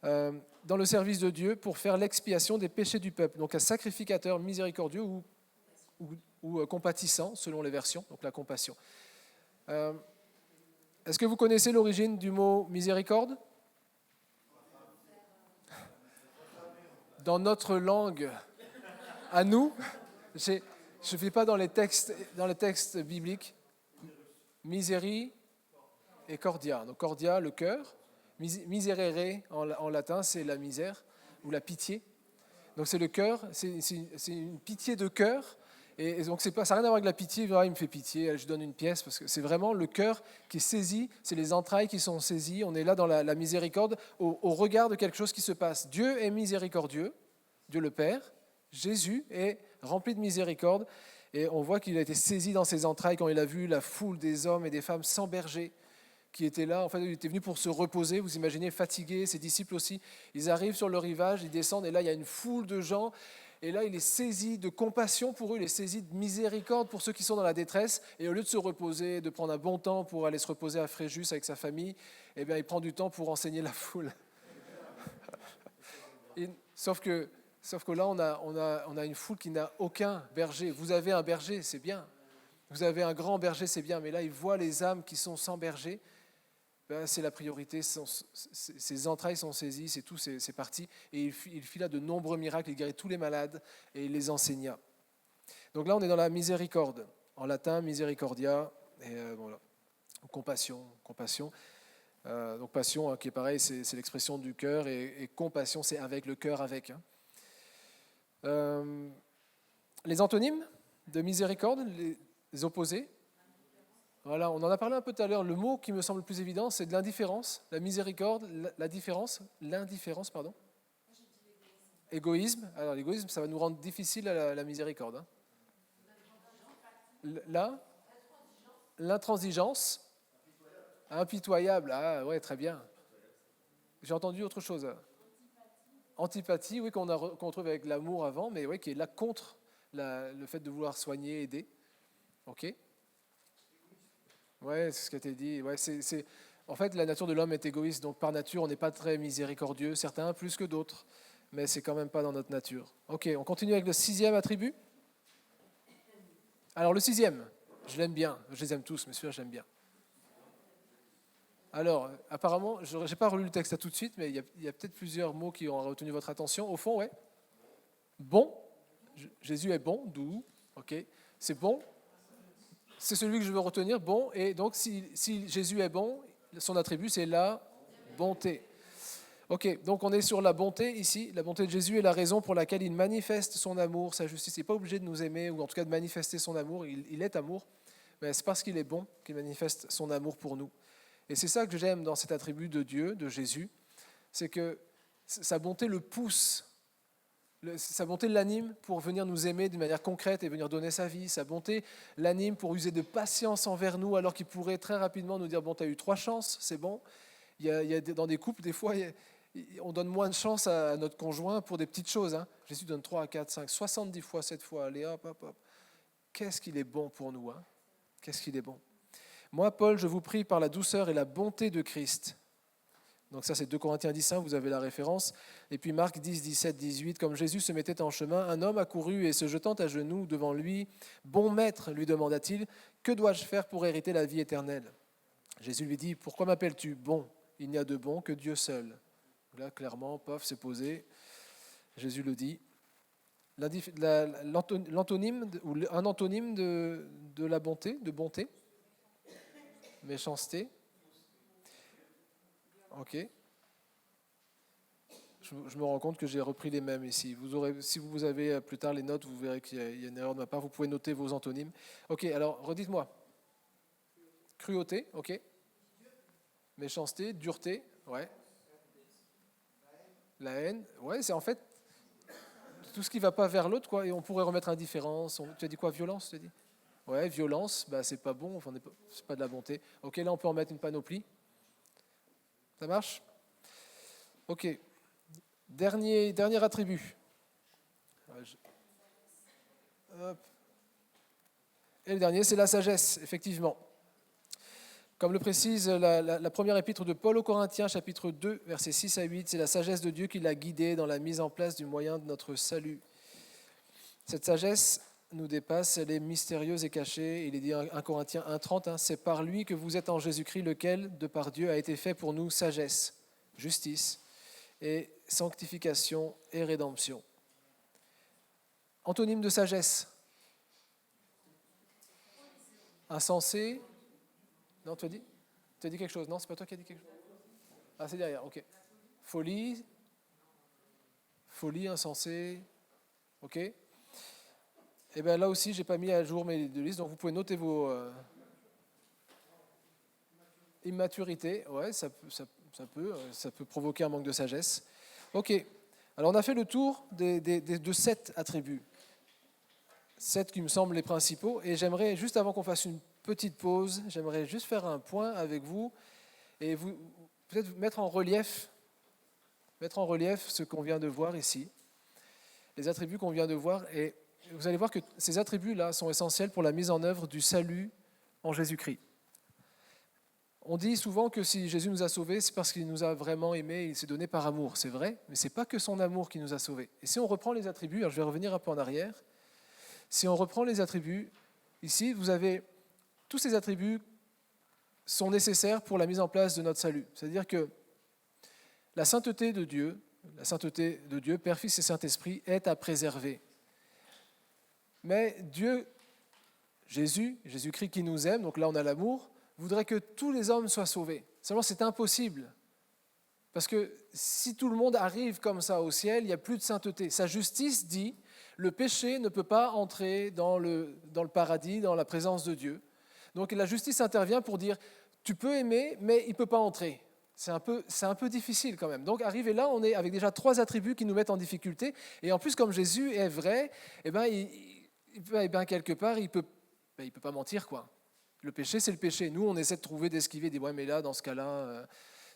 Dans le service de Dieu pour faire l'expiation des péchés du peuple. Donc un sacrificateur miséricordieux ou compatissant, selon les versions, donc la compassion. Est-ce que vous connaissez l'origine du mot miséricorde? Dans notre langue, à nous, je ne fais pas dans les textes bibliques, misérie et cordia. Donc cordia, le cœur. Miserere en latin, c'est la misère ou la pitié. Donc c'est le cœur, c'est une pitié de cœur. Et donc ça n'a rien à voir avec la pitié, il me fait pitié, je donne une pièce, parce que c'est vraiment le cœur qui est saisi, c'est les entrailles qui sont saisies. On est là dans la miséricorde, au regard de quelque chose qui se passe. Dieu est miséricordieux, Dieu le Père. Jésus est rempli de miséricorde. Et on voit qu'il a été saisi dans ses entrailles quand il a vu la foule des hommes et des femmes sans berger qui étaient là. En fait, il était venu pour se reposer. Vous imaginez, fatigué, ses disciples aussi. Ils arrivent sur le rivage, ils descendent, et là, il y a une foule de gens. Et là, il est saisi de compassion pour eux, il est saisi de miséricorde pour ceux qui sont dans la détresse. Et au lieu de se reposer, de prendre un bon temps pour aller se reposer à Fréjus avec sa famille, eh bien, il prend du temps pour enseigner la foule. Sauf que là, on a une foule qui n'a aucun berger. Vous avez un berger, c'est bien. Vous avez un grand berger, c'est bien. Mais là, il voit les âmes qui sont sans berger. Ben, c'est la priorité, ses entrailles sont saisies, c'est tout, c'est parti. Et il fit là de nombreux miracles, il guérit tous les malades et il les enseigna. Donc là, on est dans la miséricorde. En latin, misericordia, et voilà. Compassion. Donc passion, hein, qui est pareil, c'est l'expression du cœur, et compassion, c'est avec le cœur, avec. Hein. Les antonymes de miséricorde, les opposés. Voilà, on en a parlé un peu tout à l'heure. Le mot qui me semble le plus évident, c'est de l'indifférence, la miséricorde, l'indifférence, pardon. Égoïsme. Alors l'égoïsme, ça va nous rendre difficile la miséricorde. Hein. L'intransigeance. Impitoyable. Ah ouais, très bien. J'ai entendu autre chose. Antipathie, oui, qu'on trouve avec l'amour avant, mais oui, qui est là contre le fait de vouloir soigner, aider. Ok. Ouais, c'est ce qui a été dit. Ouais, en fait, la nature de l'homme est égoïste, donc par nature, on n'est pas très miséricordieux, certains plus que d'autres, mais c'est quand même pas dans notre nature. Ok, on continue avec le 6e attribut. Alors le 6e, je l'aime bien, je les aime tous, mais celui-là, je l'aime bien. Alors, apparemment, je n'ai pas relu le texte tout de suite, mais il y a peut-être plusieurs mots qui ont retenu votre attention. Au fond, ouais. Bon, Jésus est bon, doux, ok, c'est bon. C'est celui que je veux retenir, bon, et donc si Jésus est bon, son attribut c'est la bonté. Ok, donc on est sur la bonté ici. La bonté de Jésus est la raison pour laquelle il manifeste son amour, sa justice. Il n'est pas obligé de nous aimer, ou en tout cas de manifester son amour. Il est amour, mais c'est parce qu'il est bon qu'il manifeste son amour pour nous. Et c'est ça que j'aime dans cet attribut de Dieu, de Jésus, c'est que sa bonté le pousse, sa bonté l'anime pour venir nous aimer d'une manière concrète et venir donner sa vie. Sa bonté l'anime pour user de patience envers nous, alors qu'il pourrait très rapidement nous dire « bon, tu as eu 3 chances, c'est bon ». Il y a dans des couples, des fois, on donne moins de chance à notre conjoint pour des petites choses. Hein. Jésus donne 3 à 4, 5, 70 fois cette fois. Allez, hop, hop, hop. Qu'est-ce qu'il est bon pour nous. Hein. Qu'est-ce qu'il est bon. Moi, Paul, je vous prie par la douceur et la bonté de Christ. Donc ça, c'est 2 Corinthiens 10, 1, vous avez la référence. Et puis Marc 10, 17, 18, comme Jésus se mettait en chemin, un homme accourut et se jetant à genoux devant lui, « Bon maître, lui demanda-t-il, que dois-je faire pour hériter la vie éternelle ?» Jésus lui dit, « Pourquoi m'appelles-tu bon ? Il n'y a de bon que Dieu seul. » Là, clairement, pof, c'est posé. Jésus le dit. L'antonyme, ou un antonyme de la bonté, de bonté. Méchanceté. Ok. Je me rends compte que j'ai repris les mêmes ici. Si vous avez plus tard les notes, vous verrez qu'il y a une erreur de ma part. Vous pouvez noter vos antonymes. Ok, alors redites-moi. Cruauté, ok. Méchanceté, dureté, ouais. La haine, ouais, c'est en fait tout ce qui ne va pas vers l'autre, quoi. Et on pourrait remettre indifférence. Tu as dit quoi, violence, tu as dit ? Ouais, violence, bah, c'est pas bon, enfin, c'est pas de la bonté. Ok, là on peut en mettre une panoplie. Ça marche ? Ok. Dernier attribut. Hop. Et le dernier, c'est la sagesse, effectivement. Comme le précise la première épître de Paul aux Corinthiens, chapitre 2, versets 6 à 8, c'est la sagesse de Dieu qui l'a guidé dans la mise en place du moyen de notre salut. Cette sagesse nous dépasse, elle est mystérieuse et cachée. Il est dit en 1 Corinthiens 1,30, c'est par lui que vous êtes en Jésus-Christ, lequel, de par Dieu, a été fait pour nous sagesse, justice et sanctification et rédemption. Antonyme de sagesse. Insensé. Non, tu as dit quelque chose? Non, c'est pas toi qui as dit quelque chose? Ah, c'est derrière, ok. Folie, insensé, ok. Et bien là aussi, je n'ai pas mis à jour mes deux listes, donc vous pouvez noter vos... Immaturité, ouais, ça peut provoquer un manque de sagesse. Ok, alors on a fait le tour de 7 attributs. 7 qui me semblent les principaux, et j'aimerais, juste avant qu'on fasse une petite pause, j'aimerais juste faire un point avec vous, et vous peut-être mettre en relief ce qu'on vient de voir ici, les attributs qu'on vient de voir, et vous allez voir que ces attributs-là sont essentiels pour la mise en œuvre du salut en Jésus-Christ. On dit souvent que si Jésus nous a sauvés, c'est parce qu'il nous a vraiment aimés, il s'est donné par amour. C'est vrai, mais ce n'est pas que son amour qui nous a sauvés. Et si on reprend les attributs, alors je vais revenir un peu en arrière, si on reprend les attributs, ici, vous avez tous ces attributs sont nécessaires pour la mise en place de notre salut. C'est-à-dire que la sainteté de Dieu, Père, Fils et Saint-Esprit, est à préserver. Mais Dieu, Jésus-Christ qui nous aime, donc là on a l'amour, voudrait que tous les hommes soient sauvés. Seulement c'est impossible. Parce que si tout le monde arrive comme ça au ciel, il n'y a plus de sainteté. Sa justice dit, le péché ne peut pas entrer dans le paradis, dans la présence de Dieu. Donc la justice intervient pour dire, tu peux aimer, mais il ne peut pas entrer. C'est un peu difficile quand même. Donc arrivé là, on est avec déjà 3 attributs qui nous mettent en difficulté. Et en plus, comme Jésus est vrai, quelque part, il peut pas mentir, quoi. Le péché, c'est le péché. Nous, on essaie de trouver, d'esquiver, des ouais, mais là, dans ce cas-là,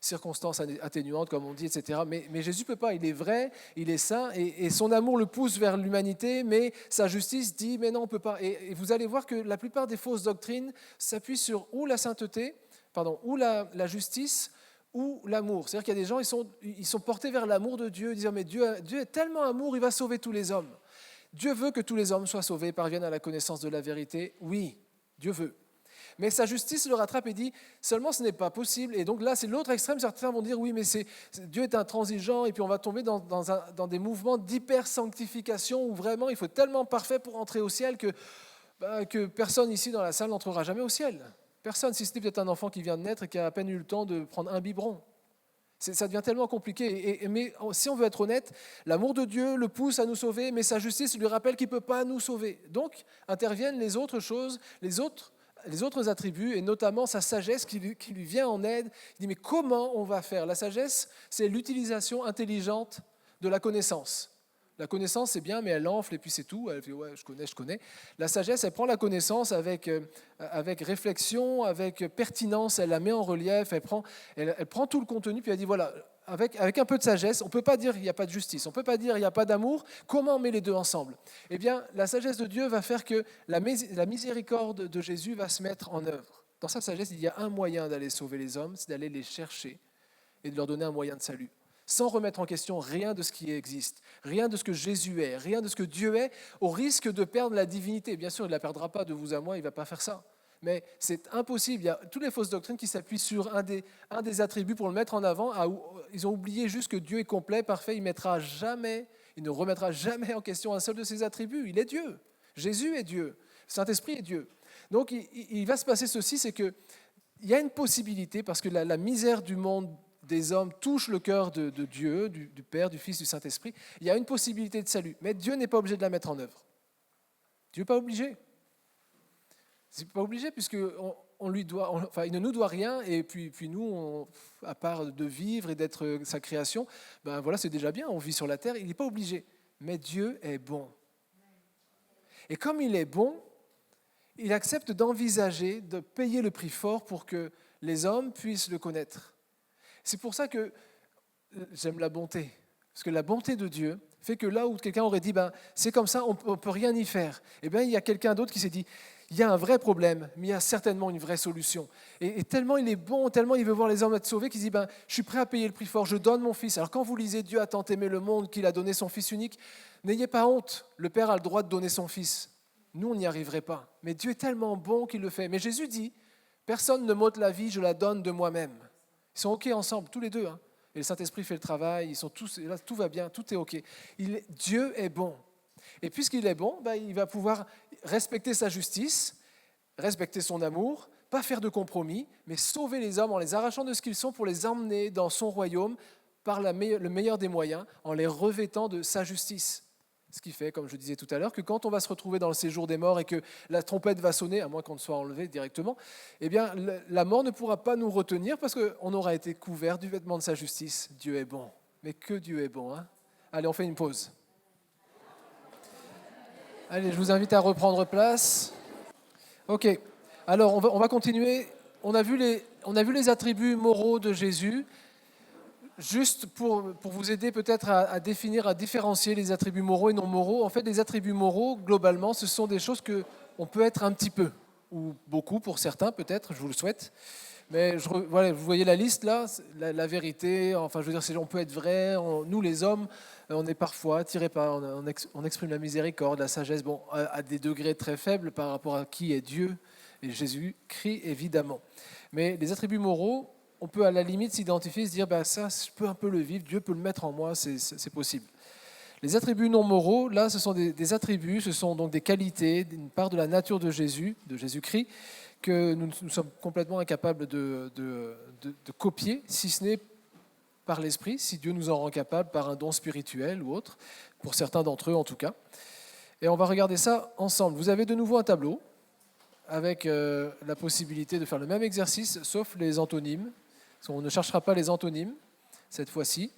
circonstances atténuantes, comme on dit, etc. Mais Jésus ne peut pas. Il est vrai, il est saint, et son amour le pousse vers l'humanité, mais sa justice dit, mais non, on ne peut pas. Et vous allez voir que la plupart des fausses doctrines s'appuient sur ou la sainteté, ou la justice, ou l'amour. C'est-à-dire qu'il y a des gens, ils sont portés vers l'amour de Dieu, disant, mais Dieu est tellement amour, il va sauver tous les hommes. Dieu veut que tous les hommes soient sauvés, parviennent à la connaissance de la vérité. Oui, Dieu veut. Mais sa justice le rattrape et dit, seulement ce n'est pas possible. Et donc là, c'est l'autre extrême. Certains vont dire, oui, mais Dieu est intransigeant, et puis on va tomber dans des mouvements d'hyper-sanctification où vraiment il faut être tellement parfait pour entrer au ciel que personne ici dans la salle n'entrera jamais au ciel. Personne, si ce n'est peut-être un enfant qui vient de naître et qui a à peine eu le temps de prendre un biberon. Ça devient tellement compliqué. Mais si on veut être honnête, l'amour de Dieu le pousse à nous sauver, mais sa justice lui rappelle qu'il ne peut pas nous sauver. Donc interviennent les autres choses, les autres attributs, et notamment sa sagesse qui lui vient en aide. Il dit, mais comment on va faire? La sagesse, c'est l'utilisation intelligente de la connaissance. La connaissance, c'est bien, mais elle enfle et puis c'est tout. Elle fait, ouais, je connais. La sagesse, elle prend la connaissance avec réflexion, avec pertinence, elle la met en relief, elle prend tout le contenu, puis elle dit, voilà, avec un peu de sagesse, on ne peut pas dire qu'il n'y a pas de justice, on ne peut pas dire qu'il n'y a pas d'amour. Comment on met les deux ensemble? Eh bien, la sagesse de Dieu va faire que la miséricorde de Jésus va se mettre en œuvre. Dans sa sagesse, il y a un moyen d'aller sauver les hommes, c'est d'aller les chercher et de leur donner un moyen de salut, sans remettre en question rien de ce qui existe, rien de ce que Jésus est, rien de ce que Dieu est, au risque de perdre la divinité. Bien sûr, il ne la perdra pas de vous à moi, il ne va pas faire ça. Mais c'est impossible. Il y a toutes les fausses doctrines qui s'appuient sur un des attributs pour le mettre en avant. Ils ont oublié juste que Dieu est complet, parfait, il ne remettra jamais en question un seul de ses attributs. Il est Dieu. Jésus est Dieu. Le Saint-Esprit est Dieu. Donc il va se passer ceci, c'est qu'il y a une possibilité, parce que la misère du monde, des hommes touche le cœur de Dieu, du Père, du Fils, du Saint-Esprit, il y a une possibilité de salut. Mais Dieu n'est pas obligé de la mettre en œuvre. Dieu n'est pas obligé. Il n'est pas obligé puisqu'il ne nous doit rien, et puis nous, à part de vivre et d'être sa création, ben voilà, c'est déjà bien, on vit sur la terre, il n'est pas obligé. Mais Dieu est bon. Et comme il est bon, il accepte d'envisager, de payer le prix fort pour que les hommes puissent le connaître. C'est pour ça que j'aime la bonté. Parce que la bonté de Dieu fait que là où quelqu'un aurait dit c'est comme ça, on ne peut rien y faire, eh bien, il y a quelqu'un d'autre qui s'est dit il y a un vrai problème, mais il y a certainement une vraie solution. Et tellement il est bon, tellement il veut voir les hommes être sauvés, qu'il dit je suis prêt à payer le prix fort, je donne mon fils. Alors quand vous lisez Dieu a tant aimé le monde qu'il a donné son fils unique, n'ayez pas honte, le Père a le droit de donner son fils. Nous, on n'y arriverait pas. Mais Dieu est tellement bon qu'il le fait. Mais Jésus dit personne ne m'ôte la vie, je la donne de moi-même. Ils sont OK ensemble, tous les deux. Et le Saint-Esprit fait le travail, ils sont tous, et là, tout va bien, tout est OK. Dieu est bon. Et puisqu'il est bon, il va pouvoir respecter sa justice, respecter son amour, pas faire de compromis, mais sauver les hommes en les arrachant de ce qu'ils sont pour les emmener dans son royaume par le meilleur des moyens, en les revêtant de sa justice. Ce qui fait, comme je disais tout à l'heure, que quand on va se retrouver dans le séjour des morts et que la trompette va sonner, à moins qu'on ne soit enlevé directement, eh bien, la mort ne pourra pas nous retenir parce qu'on aura été couvert du vêtement de sa justice. Dieu est bon. Mais que Dieu est bon, hein? Allez, on fait une pause. Allez, je vous invite à reprendre place. Ok, alors on va continuer. On a vu les attributs moraux de Jésus. Juste pour vous aider peut-être à définir, à différencier les attributs moraux et non moraux. En fait, les attributs moraux, globalement, ce sont des choses qu'on peut être un petit peu, ou beaucoup pour certains peut-être, je vous le souhaite. Mais voilà, vous voyez la liste là, la vérité, enfin je veux dire, on peut être vrai, nous les hommes, on est parfois attirés par, on exprime la miséricorde, la sagesse, bon, à des degrés très faibles par rapport à qui est Dieu, et Jésus-Christ évidemment. Mais les attributs moraux, on peut à la limite s'identifier et se dire ça, je peux un peu le vivre, Dieu peut le mettre en moi, c'est possible. Les attributs non moraux, là, ce sont des attributs, ce sont donc des qualités, une part de la nature de Jésus-Christ, que nous sommes complètement incapables de copier, si ce n'est par l'Esprit, si Dieu nous en rend capable par un don spirituel ou autre, pour certains d'entre eux en tout cas. Et on va regarder ça ensemble. Vous avez de nouveau un tableau avec la possibilité de faire le même exercice, sauf les antonymes. On ne cherchera pas les antonymes cette fois-ci.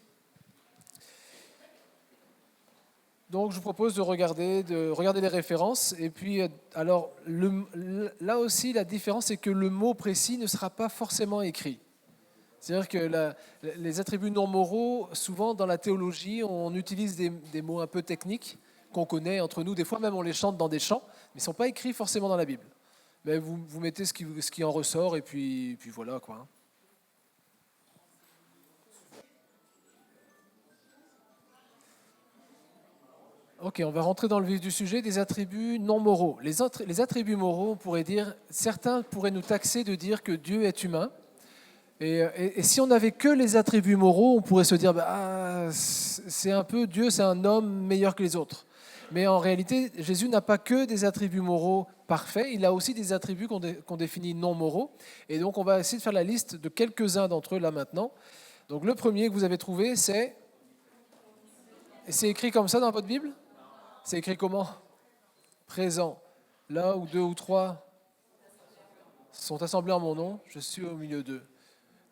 Donc je vous propose de regarder les références. Et puis, alors, là aussi, la différence, c'est que le mot précis ne sera pas forcément écrit. C'est-à-dire que les attributs non moraux, souvent dans la théologie, on utilise des mots un peu techniques qu'on connaît entre nous. Des fois même, on les chante dans des chants, mais ils ne sont pas écrits forcément dans la Bible. Mais vous mettez ce qui en ressort, et puis voilà, quoi. Ok, on va rentrer dans le vif du sujet des attributs non moraux. Les attributs moraux, on pourrait dire, certains pourraient nous taxer de dire que Dieu est humain. Et si on n'avait que les attributs moraux, on pourrait se dire, c'est un peu Dieu, c'est un homme meilleur que les autres. Mais en réalité, Jésus n'a pas que des attributs moraux parfaits, il a aussi des attributs qu'on définit non moraux. Et donc on va essayer de faire la liste de quelques-uns d'entre eux là maintenant. Donc le premier que vous avez trouvé, c'est... Et c'est écrit comme ça dans votre Bible? C'est écrit comment? Présent. Là où deux ou trois sont assemblés en mon nom, je suis au milieu d'eux.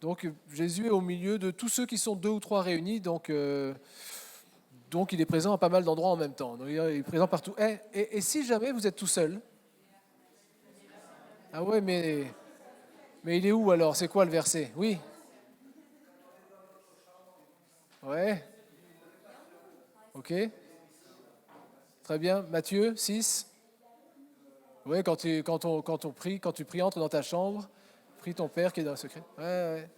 Donc Jésus est au milieu de tous ceux qui sont deux ou trois réunis, donc il est présent à pas mal d'endroits en même temps. Donc, il est présent partout. Et si jamais vous êtes tout seul? Ah ouais, mais il est où alors? C'est quoi le verset? Oui. Ouais. Ok. Très bien. Matthieu 6. Oui, quand tu pries, entre dans ta chambre, prie ton Père qui est dans le secret. Ouais, ouais.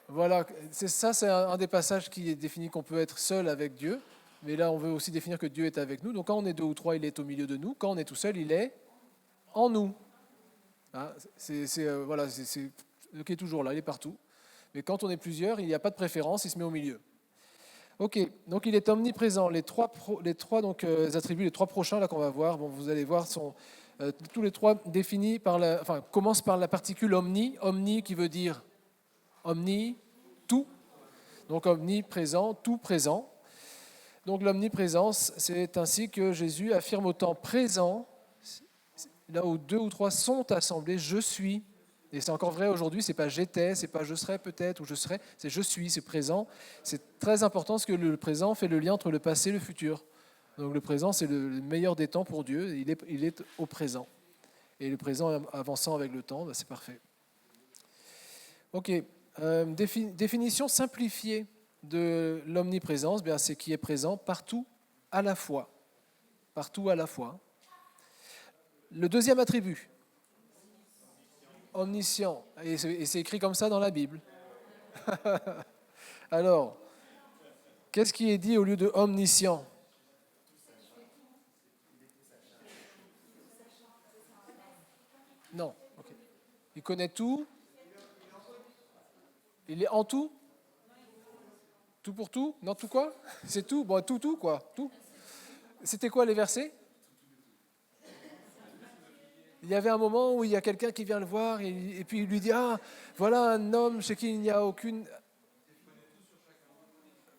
Voilà, c'est un des passages qui est défini qu'on peut être seul avec Dieu. Mais là, on veut aussi définir que Dieu est avec nous. Donc quand on est deux ou trois, il est au milieu de nous. Quand on est tout seul, il est en nous. Hein, qui est toujours là, il est partout. Mais quand on est plusieurs, il n'y a pas de préférence, il se met au milieu. Ok, donc il est omniprésent. Les trois attributs, les trois prochains là qu'on va voir, bon, vous allez voir, sont tous les trois définis commencent par la particule omni. Omni qui veut dire omni, tout. Donc omniprésent, tout présent. Donc l'omniprésence, c'est ainsi que Jésus affirme au temps présent, là où deux ou trois sont assemblés, je suis. Et c'est encore vrai aujourd'hui, c'est pas j'étais, c'est pas je serai peut-être ou je serai, c'est je suis, c'est présent. C'est très important parce que le présent fait le lien entre le passé et le futur. Donc le présent, c'est le meilleur des temps pour Dieu, il est au présent. Et le présent avançant avec le temps, c'est parfait. Ok, définition simplifiée de l'omniprésence, c'est qui est présent partout à la fois. Partout à la fois. Le deuxième attribut, omniscient, et c'est écrit comme ça dans la Bible. Alors, qu'est-ce qui est dit au lieu de omniscient? Non. Okay. Il connaît tout. Il est en tout. Tout pour tout? Non, tout quoi? C'est tout? Bon, tout quoi? Tout. C'était quoi les versets? Il y avait un moment où il y a quelqu'un qui vient le voir et puis il lui dit, ah, voilà un homme chez qui il n'y a aucune...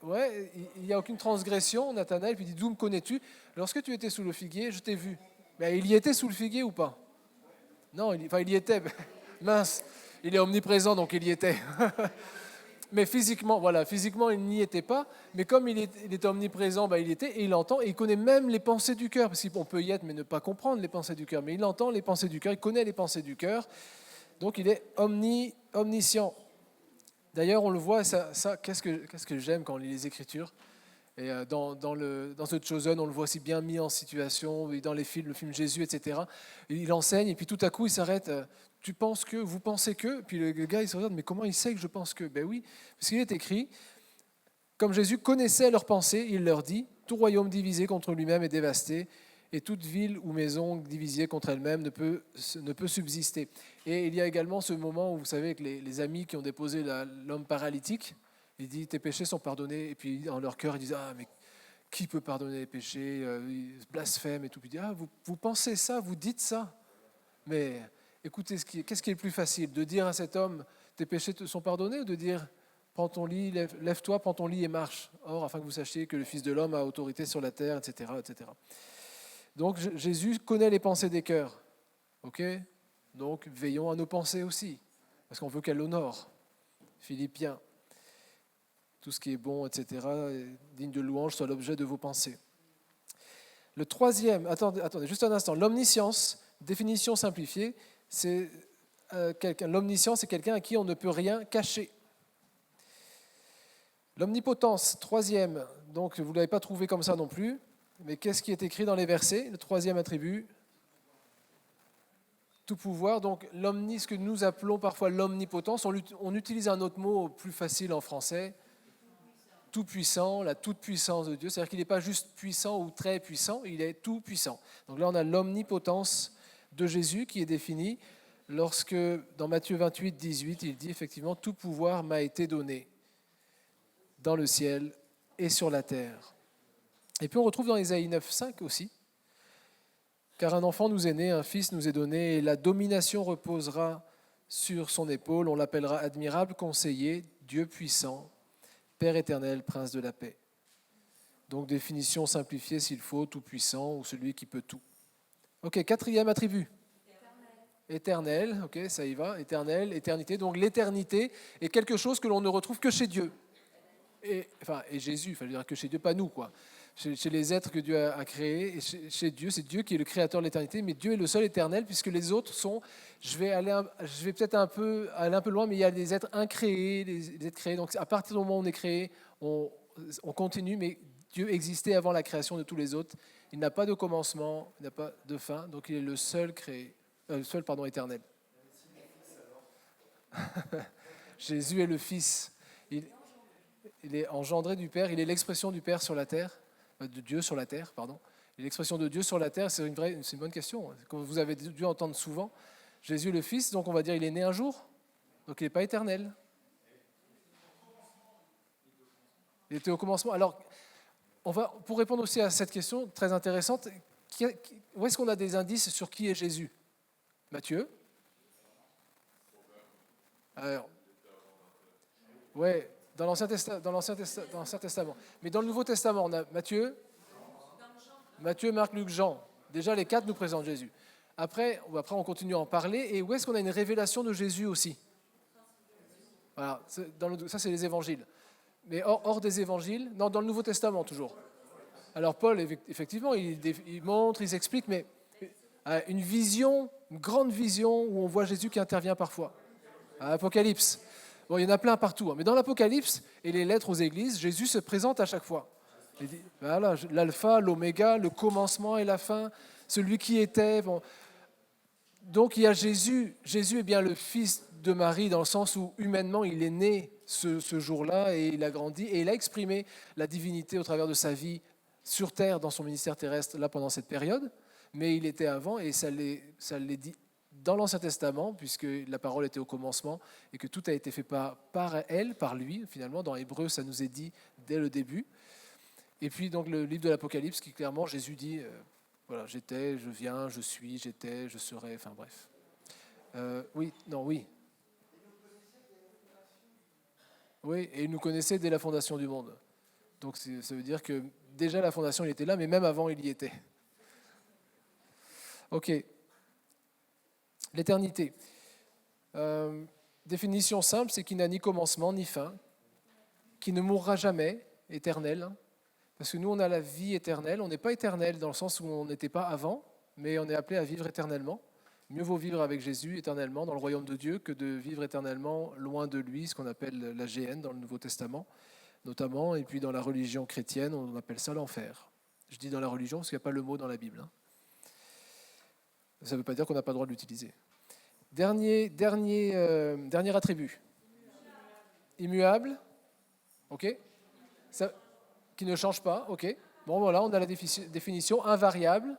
Ouais, il n'y a aucune transgression, Nathanaël, puis il dit, d'où me connais-tu? Lorsque tu étais sous le figuier, je t'ai vu. Mais il y était sous le figuier ou pas? Non, il y était. Mince, il est omniprésent, donc il y était. Mais physiquement, il n'y était pas. Mais comme il était omniprésent, il y était, et il entend, et il connaît même les pensées du cœur, parce qu'on peut y être, mais ne pas comprendre les pensées du cœur. Mais il entend les pensées du cœur, il connaît les pensées du cœur, donc il est omniscient. D'ailleurs, on le voit, qu'est-ce que j'aime quand on lit les Écritures. Et dans The Chosen, on le voit aussi bien mis en situation, dans les films, le film Jésus, etc. Il enseigne, et puis tout à coup, il s'arrête. Tu penses que, vous pensez que, puis le gars, il se regarde, mais comment il sait que je pense que? Ben oui, parce qu'il est écrit, comme Jésus connaissait leurs pensées, il leur dit, tout royaume divisé contre lui-même est dévasté, et toute ville ou maison divisée contre elle-même ne peut subsister. Et il y a également ce moment où, vous savez, que les amis qui ont déposé l'homme paralytique, il dit, tes péchés sont pardonnés, et puis dans leur cœur, ils disent, ah, mais qui peut pardonner les péchés? Ils blasphèment et tout. Puis il dit, ah, vous pensez ça, vous dites ça? Mais écoutez, qu'est-ce qui est le plus facile? De dire à cet homme, tes péchés te sont pardonnés, ou de dire, prends ton lit, lève-toi, prends ton lit et marche. Or, afin que vous sachiez que le Fils de l'homme a autorité sur la terre, etc., etc. Donc Jésus connaît les pensées des cœurs. Ok? Donc veillons à nos pensées aussi, parce qu'on veut qu'elles l'honorent. Philippiens, tout ce qui est bon, etc., digne de louange, soit l'objet de vos pensées. Le troisième, attendez, juste un instant. L'omniscience, définition simplifiée, c'est l'omniscience, c'est quelqu'un à qui on ne peut rien cacher. L'omnipotence, troisième, donc vous ne l'avez pas trouvé comme ça non plus, mais qu'est-ce qui est écrit dans les versets? Le troisième attribut, tout pouvoir, donc ce que nous appelons parfois l'omnipotence, on utilise un autre mot plus facile en français, tout puissant, la toute puissance de Dieu, c'est-à-dire qu'il n'est pas juste puissant ou très puissant, il est tout puissant. Donc là on a l'omnipotence de Jésus qui est définie lorsque dans Matthieu 28, 18, il dit effectivement tout pouvoir m'a été donné dans le ciel et sur la terre. Et puis on retrouve dans Ésaïe 9, 5 aussi, car un enfant nous est né, un fils nous est donné, et la domination reposera sur son épaule. On l'appellera admirable, conseiller, Dieu puissant, Père éternel, Prince de la paix. Donc définition simplifiée s'il faut, tout puissant ou celui qui peut tout. Ok, quatrième attribut. Éternel, ok, ça y va, éternel, éternité. Donc l'éternité est quelque chose que l'on ne retrouve que chez Dieu. Et Jésus, il fallait dire que chez Dieu, pas nous, quoi. Chez les êtres que Dieu a créés, et chez Dieu, c'est Dieu qui est le créateur de l'éternité, mais Dieu est le seul éternel, puisque les autres sont, je vais peut-être aller un peu loin, mais il y a des êtres incréés, des êtres créés. Donc à partir du moment où on est créé, on continue, mais Dieu existait avant la création de tous les autres. Il n'a pas de commencement, il n'a pas de fin, donc il est le seul créé, éternel. Jésus est le Fils. Il est engendré du Père, il est l'expression du Père sur la terre, de Dieu sur la terre, pardon. Et l'expression de Dieu sur la terre, c'est une bonne question, comme vous avez dû entendre souvent. Jésus est le Fils, donc on va dire il est né un jour, donc il n'est pas éternel. Il était au commencement. Alors, pour répondre aussi à cette question très intéressante, où est-ce qu'on a des indices sur qui est Jésus? Matthieu? Alors, ouais. Dans l'Ancien Testament. Mais dans le Nouveau Testament, on a Matthieu, Marc, Luc, Jean. Déjà, les 4 nous présentent Jésus. Après, on continue à en parler. Et où est-ce qu'on a une révélation de Jésus aussi? Voilà, ça, c'est les évangiles. Mais hors des évangiles, non, dans le Nouveau Testament toujours. Alors Paul, effectivement, il montre, il explique, mais une vision, une grande vision où on voit Jésus qui intervient parfois. À Apocalypse. Bon, il y en a plein partout, mais dans l'Apocalypse et les lettres aux églises, Jésus se présente à chaque fois. Il dit, voilà, l'alpha, l'oméga, le commencement et la fin, celui qui était. Bon. Donc il y a Jésus. Jésus est bien le fils de Marie dans le sens où humainement il est né ce jour-là et il a grandi et il a exprimé la divinité au travers de sa vie sur terre dans son ministère terrestre là pendant cette période. Mais il était avant et ça l'est dit dans l'Ancien Testament, puisque la parole était au commencement et que tout a été fait par elle, par lui, finalement. Dans Hébreu, ça nous est dit dès le début. Et puis, donc, le livre de l'Apocalypse, qui clairement, Jésus dit, voilà, j'étais, je viens, je suis, j'étais, je serai, enfin bref. Oui. Oui, et il nous connaissait dès la fondation du monde. Donc, ça veut dire que déjà la fondation, il était là, mais même avant, il y était. Ok. L'éternité. Définition simple, c'est qu'il n'a ni commencement ni fin, qui ne mourra jamais, éternel. Parce que nous, on a la vie éternelle. On n'est pas éternel dans le sens où on n'était pas avant, mais on est appelé à vivre éternellement. Mieux vaut vivre avec Jésus éternellement dans le royaume de Dieu que de vivre éternellement loin de lui, ce qu'on appelle la GN dans le Nouveau Testament, notamment. Et puis dans la religion chrétienne, on appelle ça l'enfer. Je dis dans la religion parce qu'il n'y a pas le mot dans la Bible. Ça ne veut pas dire qu'on n'a pas le droit de l'utiliser. Dernier attribut. Immuable. OK. Qui ne change pas. OK. Bon, voilà, on a la définition. Invariable.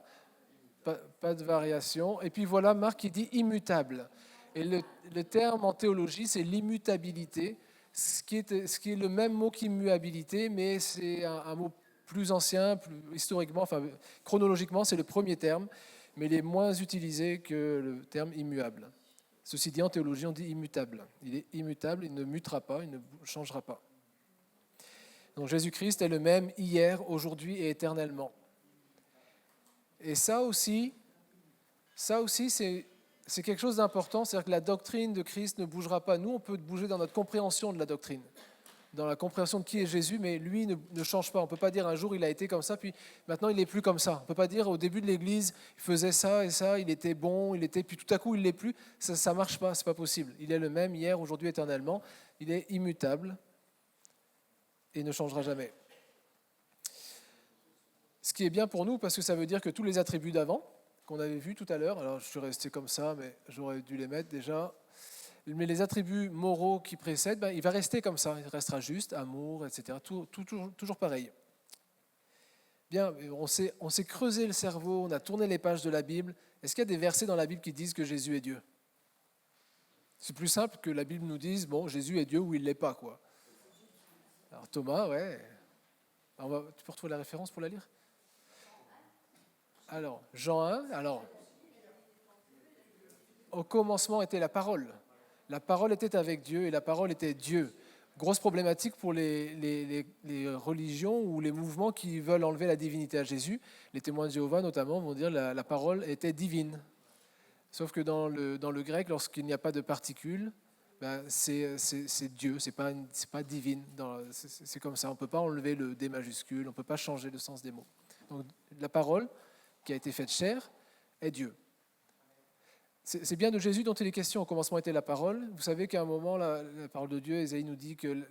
Pas de variation. Et puis voilà, Marc qui dit immutable. Et le terme en théologie, c'est l'immutabilité, ce qui est le même mot qu'immuabilité, mais c'est un mot plus ancien, historiquement, enfin chronologiquement, c'est le premier terme, mais il est moins utilisé que le terme immuable. Ceci dit, en théologie, on dit immutable. Il est immutable, il ne mutera pas, il ne changera pas. Donc Jésus-Christ est le même hier, aujourd'hui et éternellement. Et ça aussi c'est quelque chose d'important, c'est-à-dire que la doctrine de Christ ne bougera pas. Nous, on peut bouger dans notre compréhension de la doctrine, dans la compréhension de qui est Jésus, mais lui ne change pas. On ne peut pas dire un jour il a été comme ça, puis maintenant il n'est plus comme ça. On ne peut pas dire au début de l'Église, il faisait ça et ça, il était bon, puis tout à coup il ne l'est plus. Ça ne marche pas, ce n'est pas possible. Il est le même hier, aujourd'hui, éternellement. Il est immutable et ne changera jamais. Ce qui est bien pour nous, parce que ça veut dire que tous les attributs d'avant, qu'on avait vus tout à l'heure, alors je suis resté comme ça, mais j'aurais dû les mettre déjà, mais les attributs moraux qui précèdent, il va rester comme ça, il restera juste, amour, etc., toujours pareil. Bien, on s'est creusé le cerveau, on a tourné les pages de la Bible. Est-ce qu'il y a des versets dans la Bible qui disent que Jésus est Dieu? C'est plus simple que la Bible nous dise, bon, Jésus est Dieu ou il ne l'est pas, quoi. Alors Thomas, ouais. Tu peux retrouver la référence pour la lire? Alors, Jean 1, au commencement était la parole. La parole était avec Dieu et la parole était Dieu. Grosse problématique pour les religions ou les mouvements qui veulent enlever la divinité à Jésus. Les témoins de Jéhovah, notamment, vont dire que la parole était divine. Sauf que dans le grec, lorsqu'il n'y a pas de particules, ben, c'est Dieu, c'est pas divine. C'est comme ça, on ne peut pas enlever le D majuscule, on ne peut pas changer le sens des mots. Donc la parole qui a été faite chair est Dieu. C'est bien de Jésus dont il est question. Au commencement était la parole. Vous savez qu'à un moment, la parole de Dieu, Ésaïe nous dit que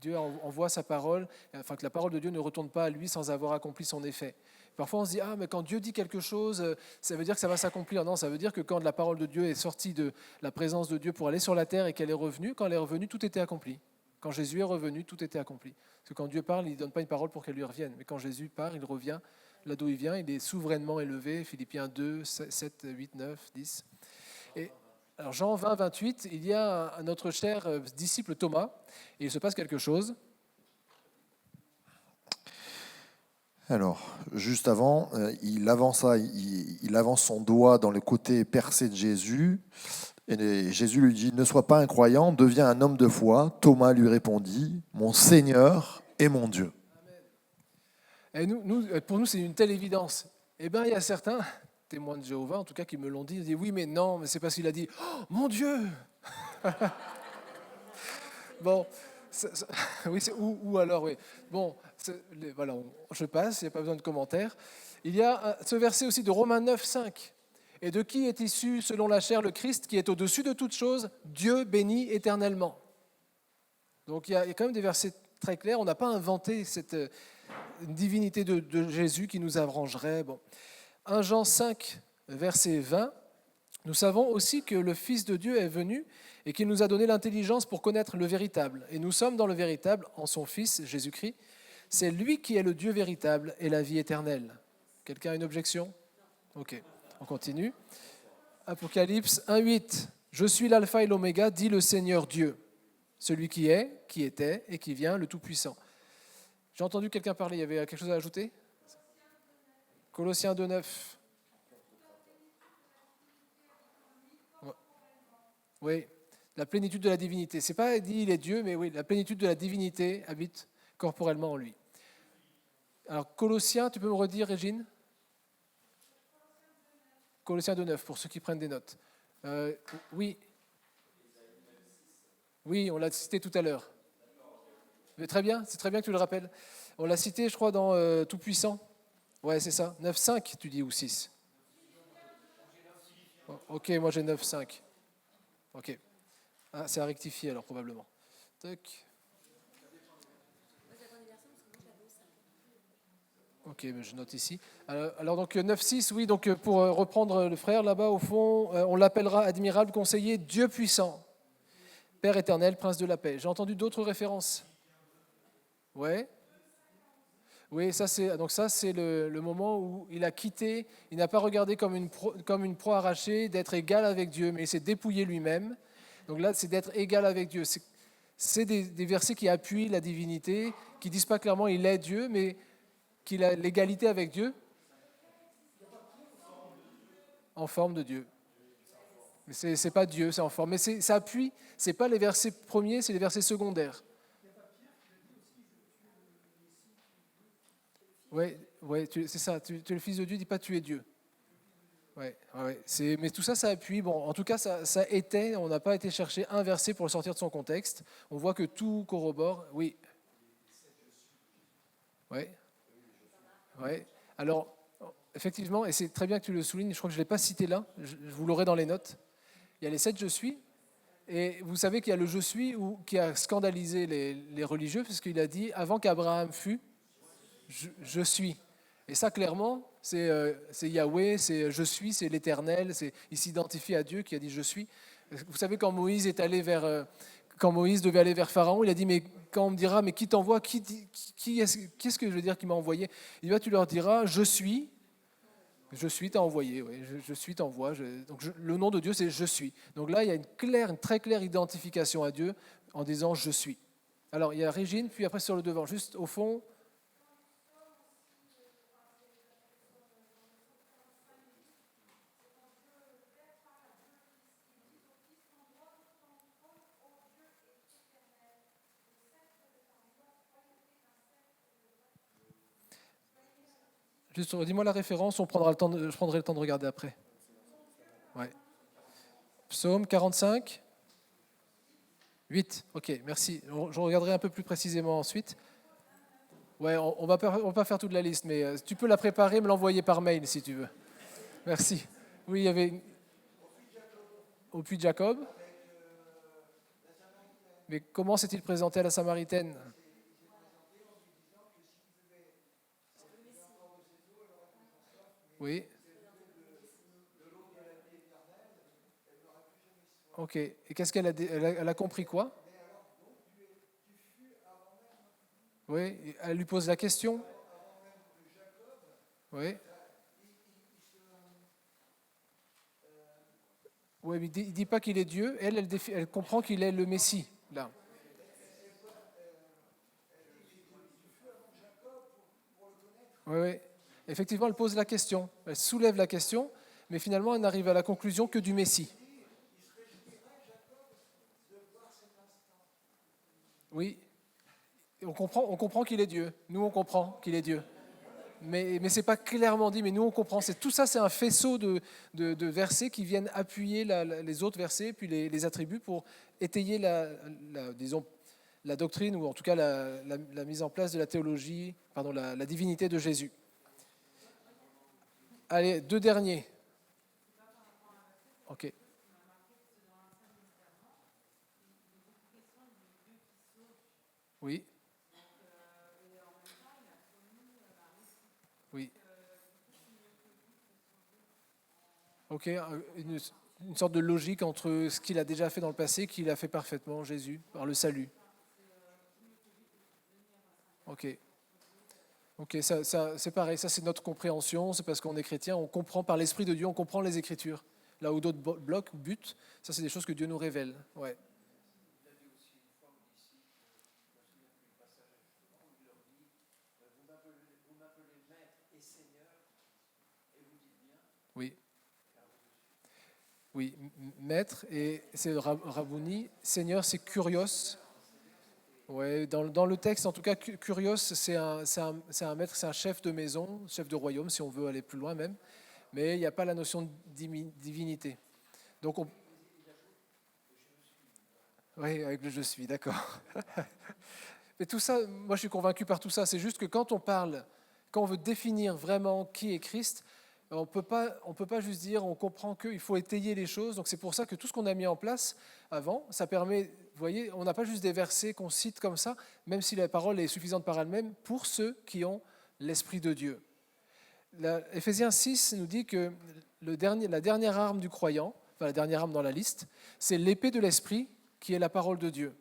Dieu envoie sa parole, enfin que la parole de Dieu ne retourne pas à lui sans avoir accompli son effet. Parfois on se dit, ah mais quand Dieu dit quelque chose, ça veut dire que ça va s'accomplir. Non, ça veut dire que quand la parole de Dieu est sortie de la présence de Dieu pour aller sur la terre et qu'elle est revenue, quand elle est revenue, tout était accompli. Quand Jésus est revenu, tout était accompli. Parce que quand Dieu parle, il ne donne pas une parole pour qu'elle lui revienne. Mais quand Jésus part, il revient là d'où il vient, il est souverainement élevé. Philippiens 2, 7, 8, 9, 10. Et alors Jean 20, 28, il y a notre cher disciple Thomas, et il se passe quelque chose. Alors, juste avant, il avance son doigt dans le côté percé de Jésus, et Jésus lui dit « Ne sois pas incroyant, deviens un homme de foi. » Thomas lui répondit « Mon Seigneur et mon Dieu. » Et pour nous, c'est une telle évidence. Eh bien, il y a certains témoins de Jéhovah, en tout cas, qui me l'ont dit. Ils disent oui, mais non, mais c'est parce qu'il a dit oh, mon Dieu. Bon, oui, ou alors, oui. Bon, voilà, je passe, il n'y a pas besoin de commentaires. Il y a ce verset aussi de Romains 9, 5. Et de qui est issu, selon la chair, le Christ, qui est au-dessus de toutes choses, Dieu béni éternellement. Donc il y a quand même des versets très clairs. On n'a pas inventé cette divinité de Jésus qui nous arrangerait. Bon. 1 Jean 5, verset 20, nous savons aussi que le Fils de Dieu est venu et qu'il nous a donné l'intelligence pour connaître le véritable. Et nous sommes dans le véritable en son Fils, Jésus-Christ. C'est lui qui est le Dieu véritable et la vie éternelle. Quelqu'un a une objection ? Ok, on continue. Apocalypse 1, 8. Je suis l'alpha et l'oméga, dit le Seigneur Dieu, celui qui est, qui était et qui vient, le Tout-Puissant. J'ai entendu quelqu'un parler, il y avait quelque chose à ajouter ? Colossiens 2, 9. Oui, la plénitude de la divinité. Ce n'est pas dit il est Dieu, mais oui, la plénitude de la divinité habite corporellement en lui. Alors, Colossiens, tu peux me redire, Régine ? Colossiens 2, 9, pour ceux qui prennent des notes. Oui. Oui, on l'a cité tout à l'heure. Mais très bien, c'est très bien que tu le rappelles. On l'a cité, je crois, dans Tout-Puissant. Ouais, c'est ça. 9, 5, tu dis, ou 6 ? Ok, moi j'ai 9, 5. Ok. Ah, c'est à rectifier alors, probablement. Tac. Ok, mais je note ici. Alors donc 9.6, oui, donc pour reprendre le frère là-bas au fond, on l'appellera admirable conseiller, Dieu puissant, Père éternel, Prince de la paix. J'ai entendu d'autres références. Ouais. Oui, ça c'est le moment où il a quitté, il n'a pas regardé comme une proie arrachée, d'être égal avec Dieu, mais il s'est dépouillé lui-même. Donc là, c'est d'être égal avec Dieu. C'est des versets qui appuient la divinité, qui disent pas clairement il est Dieu, mais qu'il a l'égalité avec Dieu en forme de Dieu. Mais c'est pas Dieu, c'est en forme. Mais ça appuie, c'est pas les versets premiers, c'est les versets secondaires. Oui, c'est ça. Tu es le Fils de Dieu, dis pas tu es Dieu. Ouais. Mais tout ça, ça appuie. Bon, en tout cas, ça était. On n'a pas été chercher un verset pour le sortir de son contexte. On voit que tout corrobore. Oui. Oui. Oui. Alors, effectivement, et c'est très bien que tu le soulignes. Je crois que je ne l'ai pas cité là. Vous l'aurez dans les notes. Il y a les 7 je suis. Et vous savez qu'il y a le je suis qui a scandalisé les religieux, parce qu'il a dit avant qu'Abraham fût, je suis. Et ça, clairement, c'est Yahweh, c'est je suis, c'est l'Éternel, il s'identifie à Dieu qui a dit je suis. Vous savez, quand Moïse devait aller vers Pharaon, il a dit mais quand on me dira mais qui t'envoie, qu'est-ce que je veux dire qui m'a envoyé? Il va tu leur diras je suis t'as envoyé, oui, je suis t'envoie. Donc le nom de Dieu c'est je suis. Donc là il y a une très claire identification à Dieu en disant je suis. Alors il y a Régine, puis après sur le devant, juste au fond. Juste dis-moi la référence, je prendrai le temps de regarder après. Ouais. Psaume 45, 8. Ok, merci. Je regarderai un peu plus précisément ensuite. Ouais, on va pas faire toute la liste, mais tu peux la préparer, me l'envoyer par mail si tu veux. Merci. Oui, il y avait au puits de Jacob. Mais comment s'est-il présenté à la Samaritaine? Oui. Ok. Et qu'est-ce qu'elle a dit? Elle a compris quoi? Oui. Elle lui pose la question. Oui. Oui, mais il dit pas qu'il est Dieu. Elle comprend qu'il est le Messie, là. Oui, oui. Effectivement, elle pose la question. Elle soulève la question, mais finalement, elle n'arrive à la conclusion que du Messie. Oui. Et on comprend qu'il est Dieu. Nous, on comprend qu'il est Dieu. Mais ce n'est pas clairement dit, mais nous, on comprend. Tout ça, c'est un faisceau de versets qui viennent appuyer les autres versets, puis les attributs pour étayer disons, la doctrine, ou en tout cas la mise en place de la théologie, pardon, la divinité de Jésus. Allez, 2 derniers. Ok. Oui. Oui. Ok. Une sorte de logique entre ce qu'il a déjà fait dans le passé et qu'il a fait parfaitement, Jésus, par le salut. Ok. Ok, c'est pareil, ça c'est notre compréhension, c'est parce qu'on est chrétien, on comprend par l'Esprit de Dieu, on comprend les Écritures. Là où d'autres bloquent, butent, ça c'est des choses que Dieu nous révèle. Ouais. Oui, oui, maître, et c'est Rabouni, Seigneur c'est Kurios. Ouais, dans le texte, en tout cas, Kurios, c'est un maître, c'est un chef de maison, chef de royaume, si on veut aller plus loin même, mais il n'y a pas la notion de divinité. Donc, oui, avec le je suis, d'accord. Mais tout ça, moi je suis convaincu par tout ça, c'est juste que quand on parle, quand on veut définir vraiment qui est Christ, on peut pas juste dire, on comprend qu'il faut étayer les choses, donc c'est pour ça que tout ce qu'on a mis en place avant, ça permet, vous voyez, on n'a pas juste des versets qu'on cite comme ça, même si la parole est suffisante par elle-même, pour ceux qui ont l'Esprit de Dieu. Éphésiens 6 nous dit que la dernière arme du croyant, enfin la dernière arme dans la liste, c'est l'épée de l'Esprit qui est la parole de Dieu.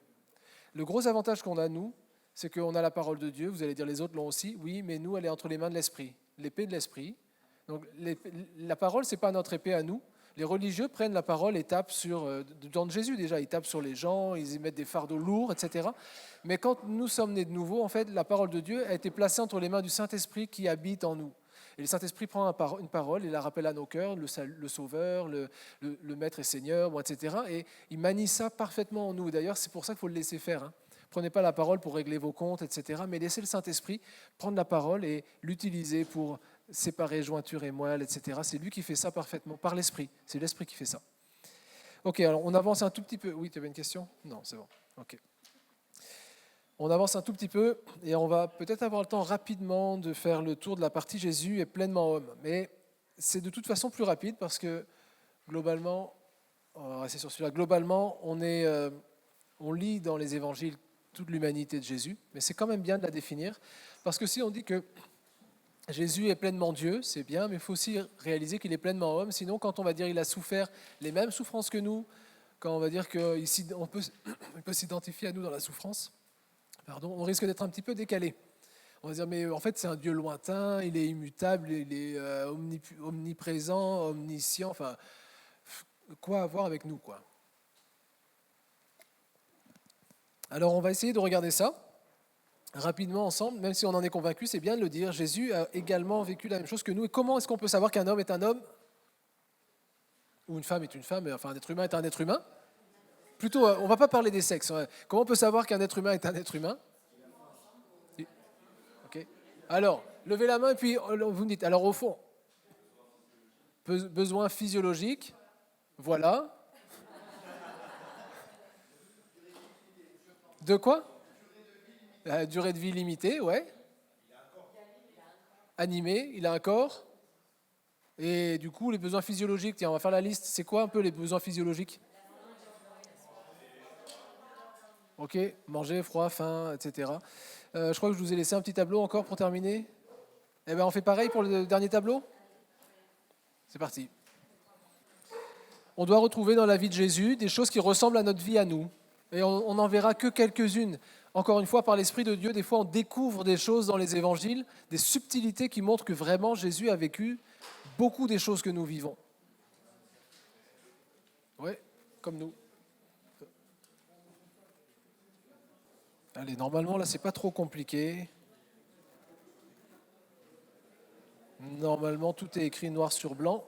Le gros avantage qu'on a, nous, c'est qu'on a la parole de Dieu. Vous allez dire les autres l'ont aussi. Oui, mais nous, elle est entre les mains de l'Esprit. L'épée de l'Esprit. Donc la parole, ce n'est pas notre épée à nous. Les religieux prennent la parole et tapent sur, du temps de Jésus déjà, ils tapent sur les gens, ils y mettent des fardeaux lourds, etc. Mais quand nous sommes nés de nouveau, en fait, la parole de Dieu a été placée entre les mains du Saint-Esprit qui habite en nous. Et le Saint-Esprit prend une parole et la rappelle à nos cœurs, le Sauveur, le Maître et Seigneur, etc. Et il manie ça parfaitement en nous. D'ailleurs, c'est pour ça qu'il faut le laisser faire. Hein. Prenez pas la parole pour régler vos comptes, etc. Mais laissez le Saint-Esprit prendre la parole et l'utiliser pour séparer jointure et moelle, etc. C'est lui qui fait ça parfaitement, par l'Esprit. C'est l'Esprit qui fait ça. Ok, alors on avance un tout petit peu. Oui, tu avais une question? Non, c'est bon. Ok. On avance un tout petit peu et on va peut-être avoir le temps rapidement de faire le tour de la partie Jésus est pleinement homme. Mais c'est de toute façon plus rapide parce que globalement, on va rester sur celui-là, globalement, on lit dans les évangiles toute l'humanité de Jésus, mais c'est quand même bien de la définir parce que si on dit que Jésus est pleinement Dieu, c'est bien, mais il faut aussi réaliser qu'il est pleinement homme. Sinon, quand on va dire qu'il a souffert les mêmes souffrances que nous, quand on va dire qu'on peut s'identifier à nous dans la souffrance, on risque d'être un petit peu décalé. On va dire, mais en fait, c'est un Dieu lointain, il est immutable, il est omniprésent, omniscient, enfin, quoi avoir avec nous, quoi. Alors, on va essayer de regarder ça rapidement ensemble, même si on en est convaincu, c'est bien de le dire. Jésus a également vécu la même chose que nous. Et comment est-ce qu'on peut savoir qu'un homme est un homme ou une femme est une femme, enfin un être humain est un être humain? Plutôt, on ne va pas parler des sexes. Comment on peut savoir qu'un être humain est un être humain? Okay. Alors, Levez la main et puis vous me dites. Alors au fond, besoin physiologique, voilà. De quoi? Durée de vie limitée, ouais. Animé, il a un corps. Et du coup, les besoins physiologiques, tiens, on va faire la liste. C'est quoi un peu les besoins physiologiques? Ok, manger, froid, faim, etc. Je crois que je vous ai laissé un petit tableau encore pour terminer. Eh bien, on fait pareil pour le dernier tableau? C'est parti. On doit retrouver dans la vie de Jésus des choses qui ressemblent à notre vie à nous. Et on n'en verra que quelques-unes. Encore une fois, par l'Esprit de Dieu, des fois on découvre des choses dans les évangiles, des subtilités qui montrent que vraiment Jésus a vécu beaucoup des choses que nous vivons. Oui, comme nous. Allez, normalement, là, c'est pas trop compliqué. Normalement, tout est écrit noir sur blanc.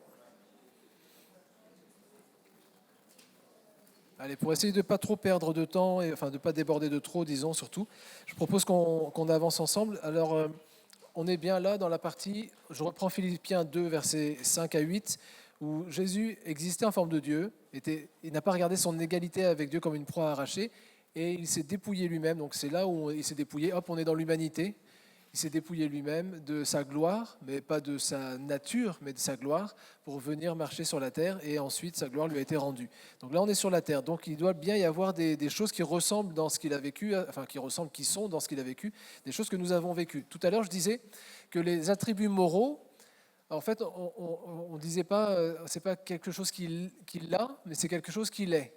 Allez, pour essayer de ne pas trop perdre de temps, et, enfin de ne pas déborder de trop, disons surtout, je propose qu'on avance ensemble. Alors, on est bien là dans la partie, je reprends Philippiens 2, versets 5 à 8, où Jésus existait en forme de Dieu, il n'a pas regardé son égalité avec Dieu comme une proie arrachée, et il s'est dépouillé lui-même. Donc c'est là où il s'est dépouillé, hop, on est dans l'humanité. Il s'est dépouillé lui-même de sa gloire, mais pas de sa nature, mais de sa gloire, pour venir marcher sur la terre, et ensuite sa gloire lui a été rendue. Donc là, on est sur la terre. Donc il doit bien y avoir des choses qui ressemblent dans ce qu'il a vécu, enfin qui sont dans ce qu'il a vécu, des choses que nous avons vécues. Tout à l'heure, je disais que les attributs moraux, en fait, on ne disait pas, c'est pas quelque chose qu'il a, mais c'est quelque chose qu'il est.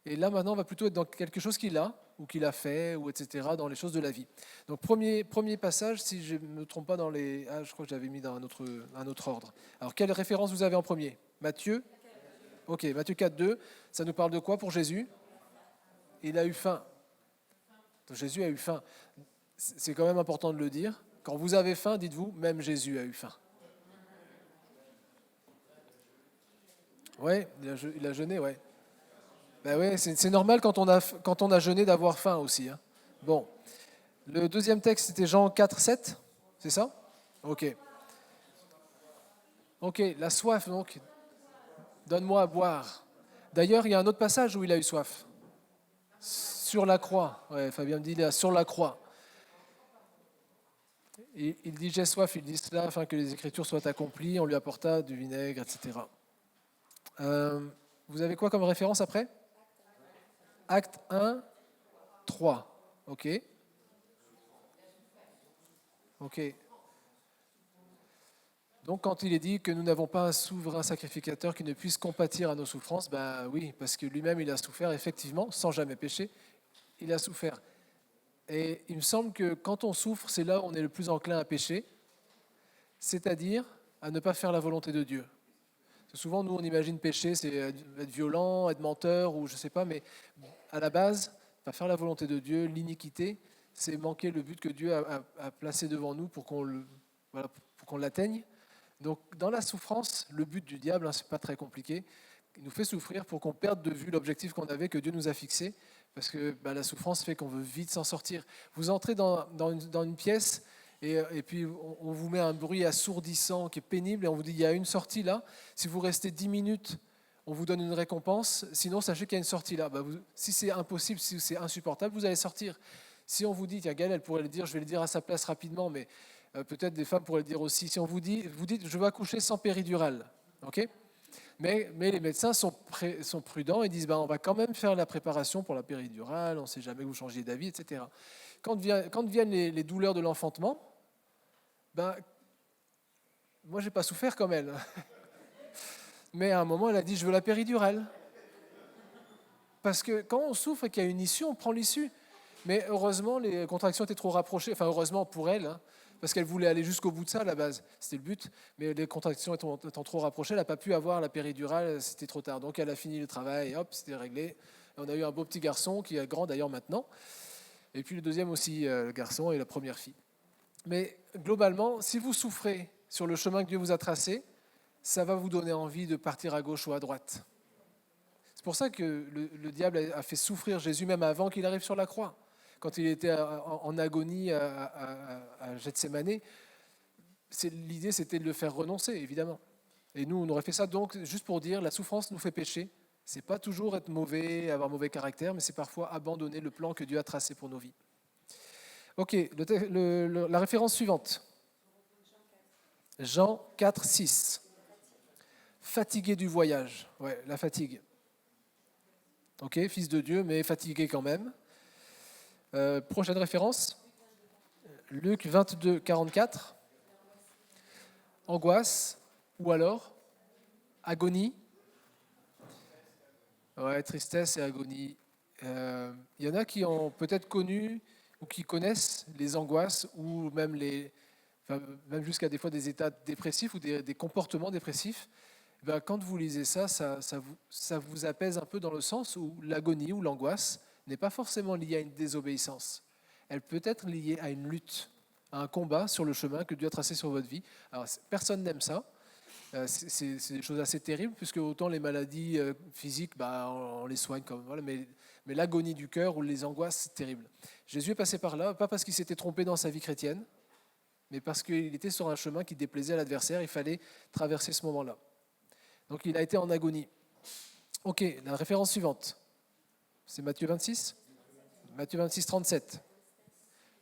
Et là, maintenant, on va plutôt être dans quelque chose qu'il a, ou qu'il a fait, ou etc., dans les choses de la vie. Donc, premier passage, si je ne me trompe pas dans les... Ah, je crois que j'avais mis dans un autre ordre. Alors, quelle référence vous avez en premier? Matthieu? Ok, Matthieu 4, 2. Ça nous parle de quoi pour Jésus? Il a eu faim. Donc, Jésus a eu faim. C'est quand même important de le dire. Quand vous avez faim, dites-vous, même Jésus a eu faim. Oui, il a jeûné, ouais. Ben ouais, c'est normal quand on a jeûné d'avoir faim aussi. Hein. Bon. Le deuxième texte, c'était Jean 4, 7, c'est ça? Ok. Ok, la soif, donc. Donne-moi à boire. D'ailleurs, il y a un autre passage où il a eu soif. Sur la croix. Ouais, Fabien me dit là, sur la croix. Il dit j'ai soif, il dit cela afin que les Écritures soient accomplies. On lui apporta du vinaigre, etc. Vous avez quoi comme référence après? Acte 1, 3. Ok. Ok. Donc quand il est dit que nous n'avons pas un souverain sacrificateur qui ne puisse compatir à nos souffrances, ben oui, parce que lui-même il a souffert effectivement, sans jamais pécher, il a souffert. Et il me semble que quand on souffre, c'est là où on est le plus enclin à pécher, c'est-à-dire à ne pas faire la volonté de Dieu. Parce que souvent nous on imagine pécher, c'est être violent, être menteur ou je ne sais pas, mais à la base, pas faire la volonté de Dieu, l'iniquité, c'est manquer le but que Dieu a placé devant nous pour qu'on l'atteigne. Donc dans la souffrance, le but du diable, ce n'est pas très compliqué, il nous fait souffrir pour qu'on perde de vue l'objectif qu'on avait, que Dieu nous a fixé, parce que la souffrance fait qu'on veut vite s'en sortir. Vous entrez dans une pièce et puis on vous met un bruit assourdissant qui est pénible et on vous dit il y a une sortie là, si vous restez 10 minutes, on vous donne une récompense, sinon sachez qu'il y a une sortie là. Si c'est impossible, si c'est insupportable, vous allez sortir. Si on vous dit, tiens Gaël, elle pourrait le dire, je vais le dire à sa place rapidement, mais peut-être des femmes pourraient le dire aussi. Si on vous dites, je vais accoucher sans péridurale, ok? Mais les médecins sont prudents et disent, on va quand même faire la préparation pour la péridurale, on ne sait jamais que vous changiez d'avis, etc. Quand viennent les douleurs de l'enfantement, moi, je n'ai pas souffert comme elle. Mais à un moment, elle a dit, je veux la péridurale. Parce que quand on souffre et qu'il y a une issue, on prend l'issue. Mais heureusement, les contractions étaient trop rapprochées. Enfin, heureusement pour elle, hein, parce qu'elle voulait aller jusqu'au bout de ça à la base. C'était le but. Mais les contractions étant trop rapprochées, elle n'a pas pu avoir la péridurale. C'était trop tard. Donc, elle a fini le travail et hop, c'était réglé. Et on a eu un beau petit garçon qui est grand d'ailleurs maintenant. Et puis le deuxième aussi, le garçon et la première fille. Mais globalement, si vous souffrez sur le chemin que Dieu vous a tracé, ça va vous donner envie de partir à gauche ou à droite. C'est pour ça que le diable a fait souffrir Jésus même avant qu'il arrive sur la croix. Quand il était en agonie à Gethsémanée, l'idée, c'était de le faire renoncer, évidemment. Et nous, on aurait fait ça. Donc, juste pour dire, la souffrance nous fait pécher. C'est pas toujours être mauvais, avoir mauvais caractère, mais c'est parfois abandonner le plan que Dieu a tracé pour nos vies. Ok, la référence suivante. Jean 4, 6. Fatigué du voyage. Ouais, la fatigue. Ok, fils de Dieu, mais fatigué quand même. Prochaine référence. Luc 22, 44. Angoisse, ou alors agonie. Ouais, tristesse et agonie. Il y en a qui ont peut-être connu ou qui connaissent les angoisses ou même même jusqu'à des fois des états dépressifs ou des comportements dépressifs. Ben, quand vous lisez ça, ça vous apaise un peu dans le sens où l'agonie ou l'angoisse n'est pas forcément liée à une désobéissance. Elle peut être liée à une lutte, à un combat sur le chemin que Dieu a tracé sur votre vie. Alors, personne n'aime ça. C'est des choses assez terribles, puisque autant les maladies physiques, bah, on les soigne comme voilà, mais l'agonie du cœur ou les angoisses, c'est terrible. Jésus est passé par là, pas parce qu'il s'était trompé dans sa vie chrétienne, mais parce qu'il était sur un chemin qui déplaisait à l'adversaire. Il fallait traverser ce moment-là. Donc il a été en agonie. Ok, la référence suivante, c'est Matthieu 26. Matthieu 26, 37.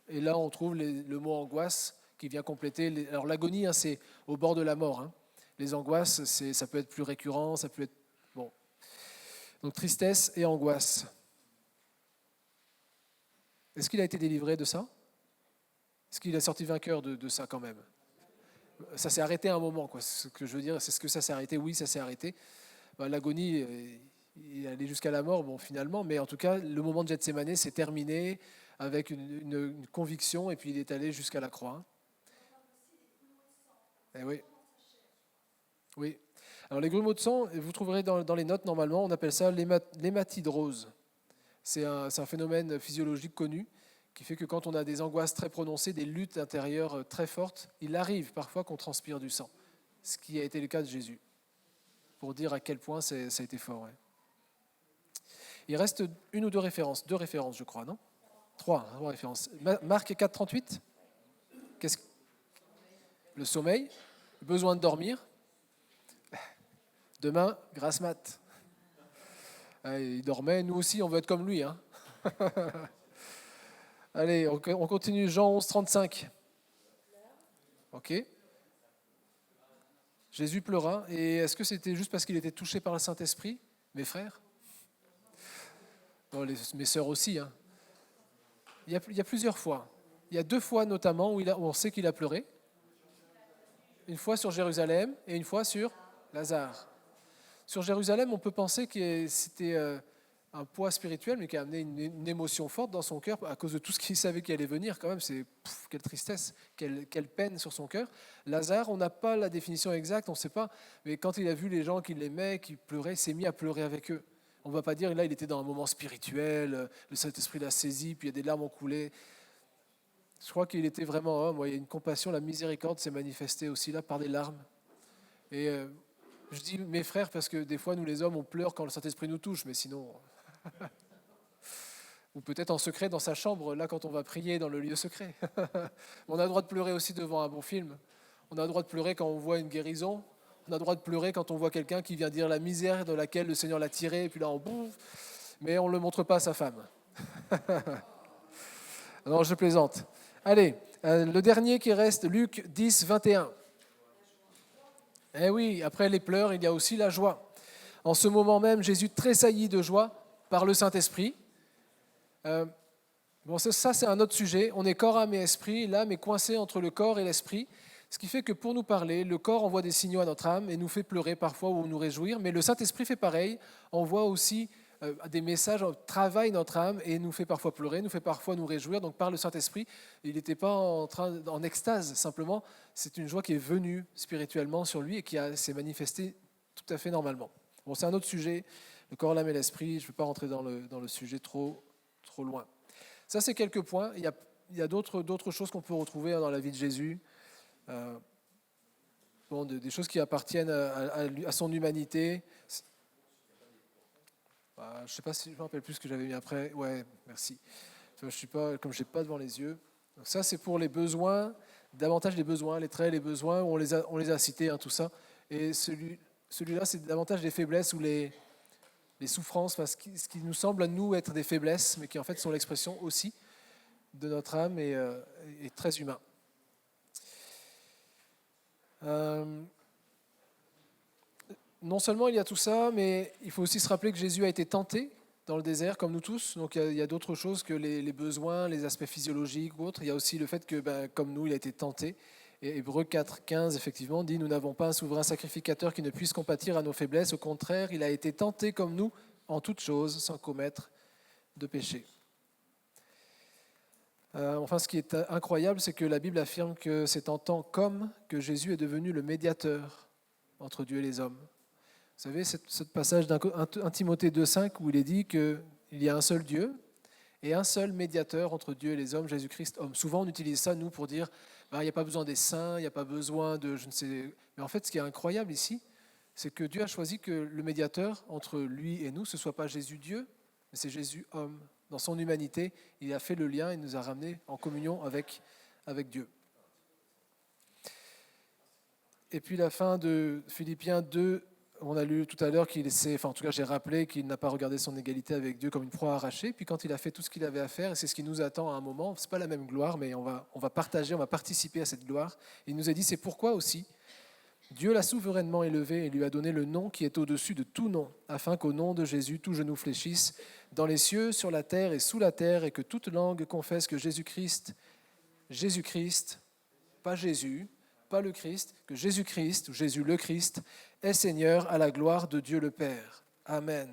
Et là, on trouve le mot angoisse qui vient compléter. Alors l'agonie, hein, c'est au bord de la mort. Hein. Les angoisses, ça peut être plus récurrent, ça peut être... Bon. Donc tristesse et angoisse. Est-ce qu'il a été délivré de ça? Est-ce qu'il a sorti vainqueur de ça quand même? Ça s'est arrêté à un moment, quoi. Ce que je veux dire, c'est ce que ça s'est arrêté. Oui, ça s'est arrêté. L'agonie, il est allé jusqu'à la mort, bon, finalement, mais en tout cas, le moment de Gethsémanée s'est terminé avec une conviction, et puis il est allé jusqu'à la croix. Eh oui. Oui. Alors les grumeaux de sang, vous trouverez dans les notes normalement, on appelle ça l'hématidrose. C'est un phénomène physiologique connu qui fait que quand on a des angoisses très prononcées, des luttes intérieures très fortes, il arrive parfois qu'on transpire du sang, ce qui a été le cas de Jésus, pour dire à quel point ça a été fort. Ouais. Il reste une ou deux références je crois, non? Trois références. Marc 4, 38. Le sommeil, le besoin de dormir. Demain, grasse mat. Il dormait, nous aussi, on veut être comme lui. Hein. Allez, on continue. Jean 11, 35. Ok. Jésus pleura. Et est-ce que c'était juste parce qu'il était touché par le Saint-Esprit, mes frères? Bon, mes sœurs aussi. Hein. Il y a plusieurs fois. Il y a 2 fois notamment où on sait qu'il a pleuré. Une fois sur Jérusalem et une fois sur Lazare. Sur Jérusalem, on peut penser que c'était un poids spirituel, mais qui a amené une émotion forte dans son cœur à cause de tout ce qu'il savait qui allait venir. Quand même, quelle tristesse, quelle peine sur son cœur. Lazare, on n'a pas la définition exacte, on ne sait pas. Mais quand il a vu les gens qui l'aimaient, qui pleuraient, il s'est mis à pleurer avec eux. On ne va pas dire, là, il était dans un moment spirituel, le Saint-Esprit l'a saisi, puis il y a des larmes ont coulé. Je crois qu'il était vraiment homme. Il y a une compassion, la miséricorde s'est manifestée aussi là par des larmes. Et je dis mes frères parce que des fois, nous les hommes, on pleure quand le Saint-Esprit nous touche, mais sinon... Ou peut-être en secret dans sa chambre, là quand on va prier dans le lieu secret. On a le droit de pleurer aussi devant un bon film. On a le droit de pleurer quand on voit une guérison. On a le droit de pleurer quand on voit quelqu'un qui vient dire la misère dans laquelle le Seigneur l'a tiré, et puis là on bouffe, mais on ne le montre pas à sa femme. Non, je plaisante. Allez, le dernier qui reste, Luc 10, 21. Eh oui, après les pleurs, il y a aussi la joie. En ce moment même, Jésus tressaillit de joie par le Saint-Esprit. Bon, ça, c'est un autre sujet. On est corps, âme et esprit, l'âme est coincée entre le corps et l'esprit, ce qui fait que pour nous parler, le corps envoie des signaux à notre âme et nous fait pleurer parfois ou nous réjouir, mais le Saint-Esprit fait pareil, envoie aussi des messages, travaille notre âme et nous fait parfois pleurer, nous fait parfois nous réjouir. Donc par le Saint-Esprit, il n'était pas en extase, simplement, c'est une joie qui est venue spirituellement sur lui et qui s'est manifestée tout à fait normalement. Bon, c'est un autre sujet, le corps, l'âme et l'esprit, je ne vais pas rentrer dans le sujet trop loin. Ça, c'est quelques points. Il y a d'autres choses qu'on peut retrouver dans la vie de Jésus. Des choses qui appartiennent à son humanité. Je ne sais pas si je me rappelle plus ce que j'avais mis après. Ouais, merci. Je suis pas, comme je n'ai pas devant les yeux. Donc ça, c'est pour les besoins davantage les besoins, les traits, les besoins, on les a cités, tout ça. Et celui-là, c'est davantage les faiblesses ou les souffrances, ce qui nous semble à nous être des faiblesses, mais qui en fait sont l'expression aussi de notre âme et très humain. Non seulement il y a tout ça, mais il faut aussi se rappeler que Jésus a été tenté dans le désert, comme nous tous. Donc il y a d'autres choses que les besoins, les aspects physiologiques ou autres. Il y a aussi le fait que, comme nous, il a été tenté. Et Hébreux 4,15, effectivement, dit « Nous n'avons pas un souverain sacrificateur qui ne puisse compatir à nos faiblesses. Au contraire, il a été tenté comme nous en toutes choses, sans commettre de péché. » Enfin, ce qui est incroyable, c'est que la Bible affirme que c'est en tant qu'homme que Jésus est devenu le médiateur entre Dieu et les hommes. Vous savez, ce passage d'un Timothée 2,5 où il est dit qu'il y a un seul Dieu et un seul médiateur entre Dieu et les hommes, Jésus-Christ homme. Souvent, on utilise ça, nous, pour dire il n'y a pas besoin des saints, il n'y a pas besoin de je ne sais. Mais en fait, ce qui est incroyable ici, c'est que Dieu a choisi que le médiateur entre lui et nous, ce ne soit pas Jésus Dieu, mais c'est Jésus homme. Dans son humanité, il a fait le lien et nous a ramenés en communion avec Dieu. Et puis la fin de Philippiens 2, on a lu tout à l'heure en tout cas j'ai rappelé qu'il n'a pas regardé son égalité avec Dieu comme une proie arrachée. Puis quand il a fait tout ce qu'il avait à faire, et c'est ce qui nous attend à un moment, ce n'est pas la même gloire, mais on va partager, on va participer à cette gloire. Il nous a dit, c'est pourquoi aussi Dieu l'a souverainement élevé et lui a donné le nom qui est au-dessus de tout nom, afin qu'au nom de Jésus, tout genou fléchisse dans les cieux, sur la terre et sous la terre, et que toute langue confesse que Jésus-Christ, pas Jésus, pas le Christ, que Jésus-Christ, ou Jésus le Christ, est Seigneur à la gloire de Dieu le Père. Amen.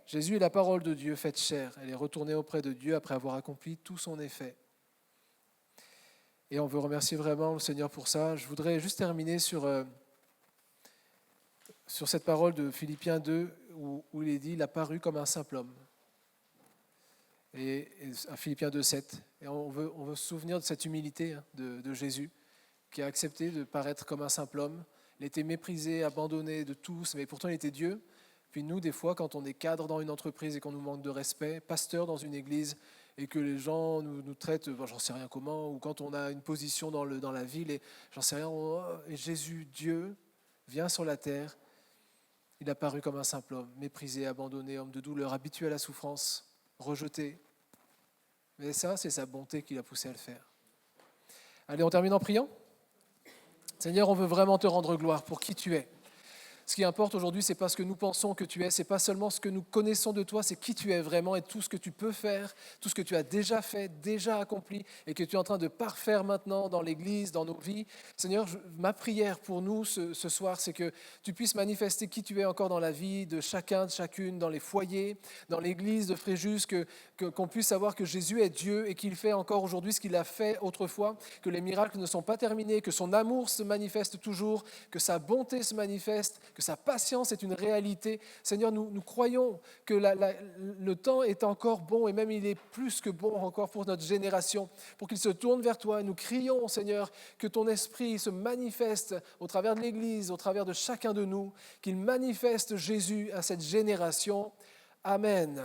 Jésus est la parole de Dieu faite chair. Elle est retournée auprès de Dieu après avoir accompli tout son effet. Et on veut remercier vraiment le Seigneur pour ça. Je voudrais juste terminer sur cette parole de Philippiens 2 où il est dit « Il a paru comme un simple homme ». Et à Philippiens 2,7. Et on veut se souvenir de cette humilité de Jésus qui a accepté de paraître comme un simple homme. Il était méprisé, abandonné de tous, mais pourtant il était Dieu. Puis nous, des fois, quand on est cadre dans une entreprise et qu'on nous manque de respect, pasteur dans une église, et que les gens nous traitent, j'en sais rien comment, ou quand on a une position dans la ville, et j'en sais rien, et Jésus, Dieu, vient sur la terre, il a paru comme un simple homme, méprisé, abandonné, homme de douleur, habitué à la souffrance, rejeté. Mais ça, c'est sa bonté qui l'a poussé à le faire. Allez, on termine en priant. Seigneur, on veut vraiment te rendre gloire pour qui tu es. Ce qui importe aujourd'hui, ce n'est pas ce que nous pensons que tu es, ce n'est pas seulement ce que nous connaissons de toi, c'est qui tu es vraiment et tout ce que tu peux faire, tout ce que tu as déjà fait, déjà accompli et que tu es en train de parfaire maintenant dans l'Église, dans nos vies. Seigneur, ma prière pour nous ce soir, c'est que tu puisses manifester qui tu es encore dans la vie de chacun, de chacune, dans les foyers, dans l'Église de Fréjus, qu'on puisse savoir que Jésus est Dieu et qu'il fait encore aujourd'hui ce qu'il a fait autrefois, que les miracles ne sont pas terminés, que son amour se manifeste toujours, que sa bonté se manifeste, que sa patience est une réalité. Seigneur, nous croyons que le temps est encore bon et même il est plus que bon encore pour notre génération, pour qu'il se tourne vers toi. Et nous crions, Seigneur, que ton esprit se manifeste au travers de l'Église, au travers de chacun de nous, qu'il manifeste Jésus à cette génération. Amen.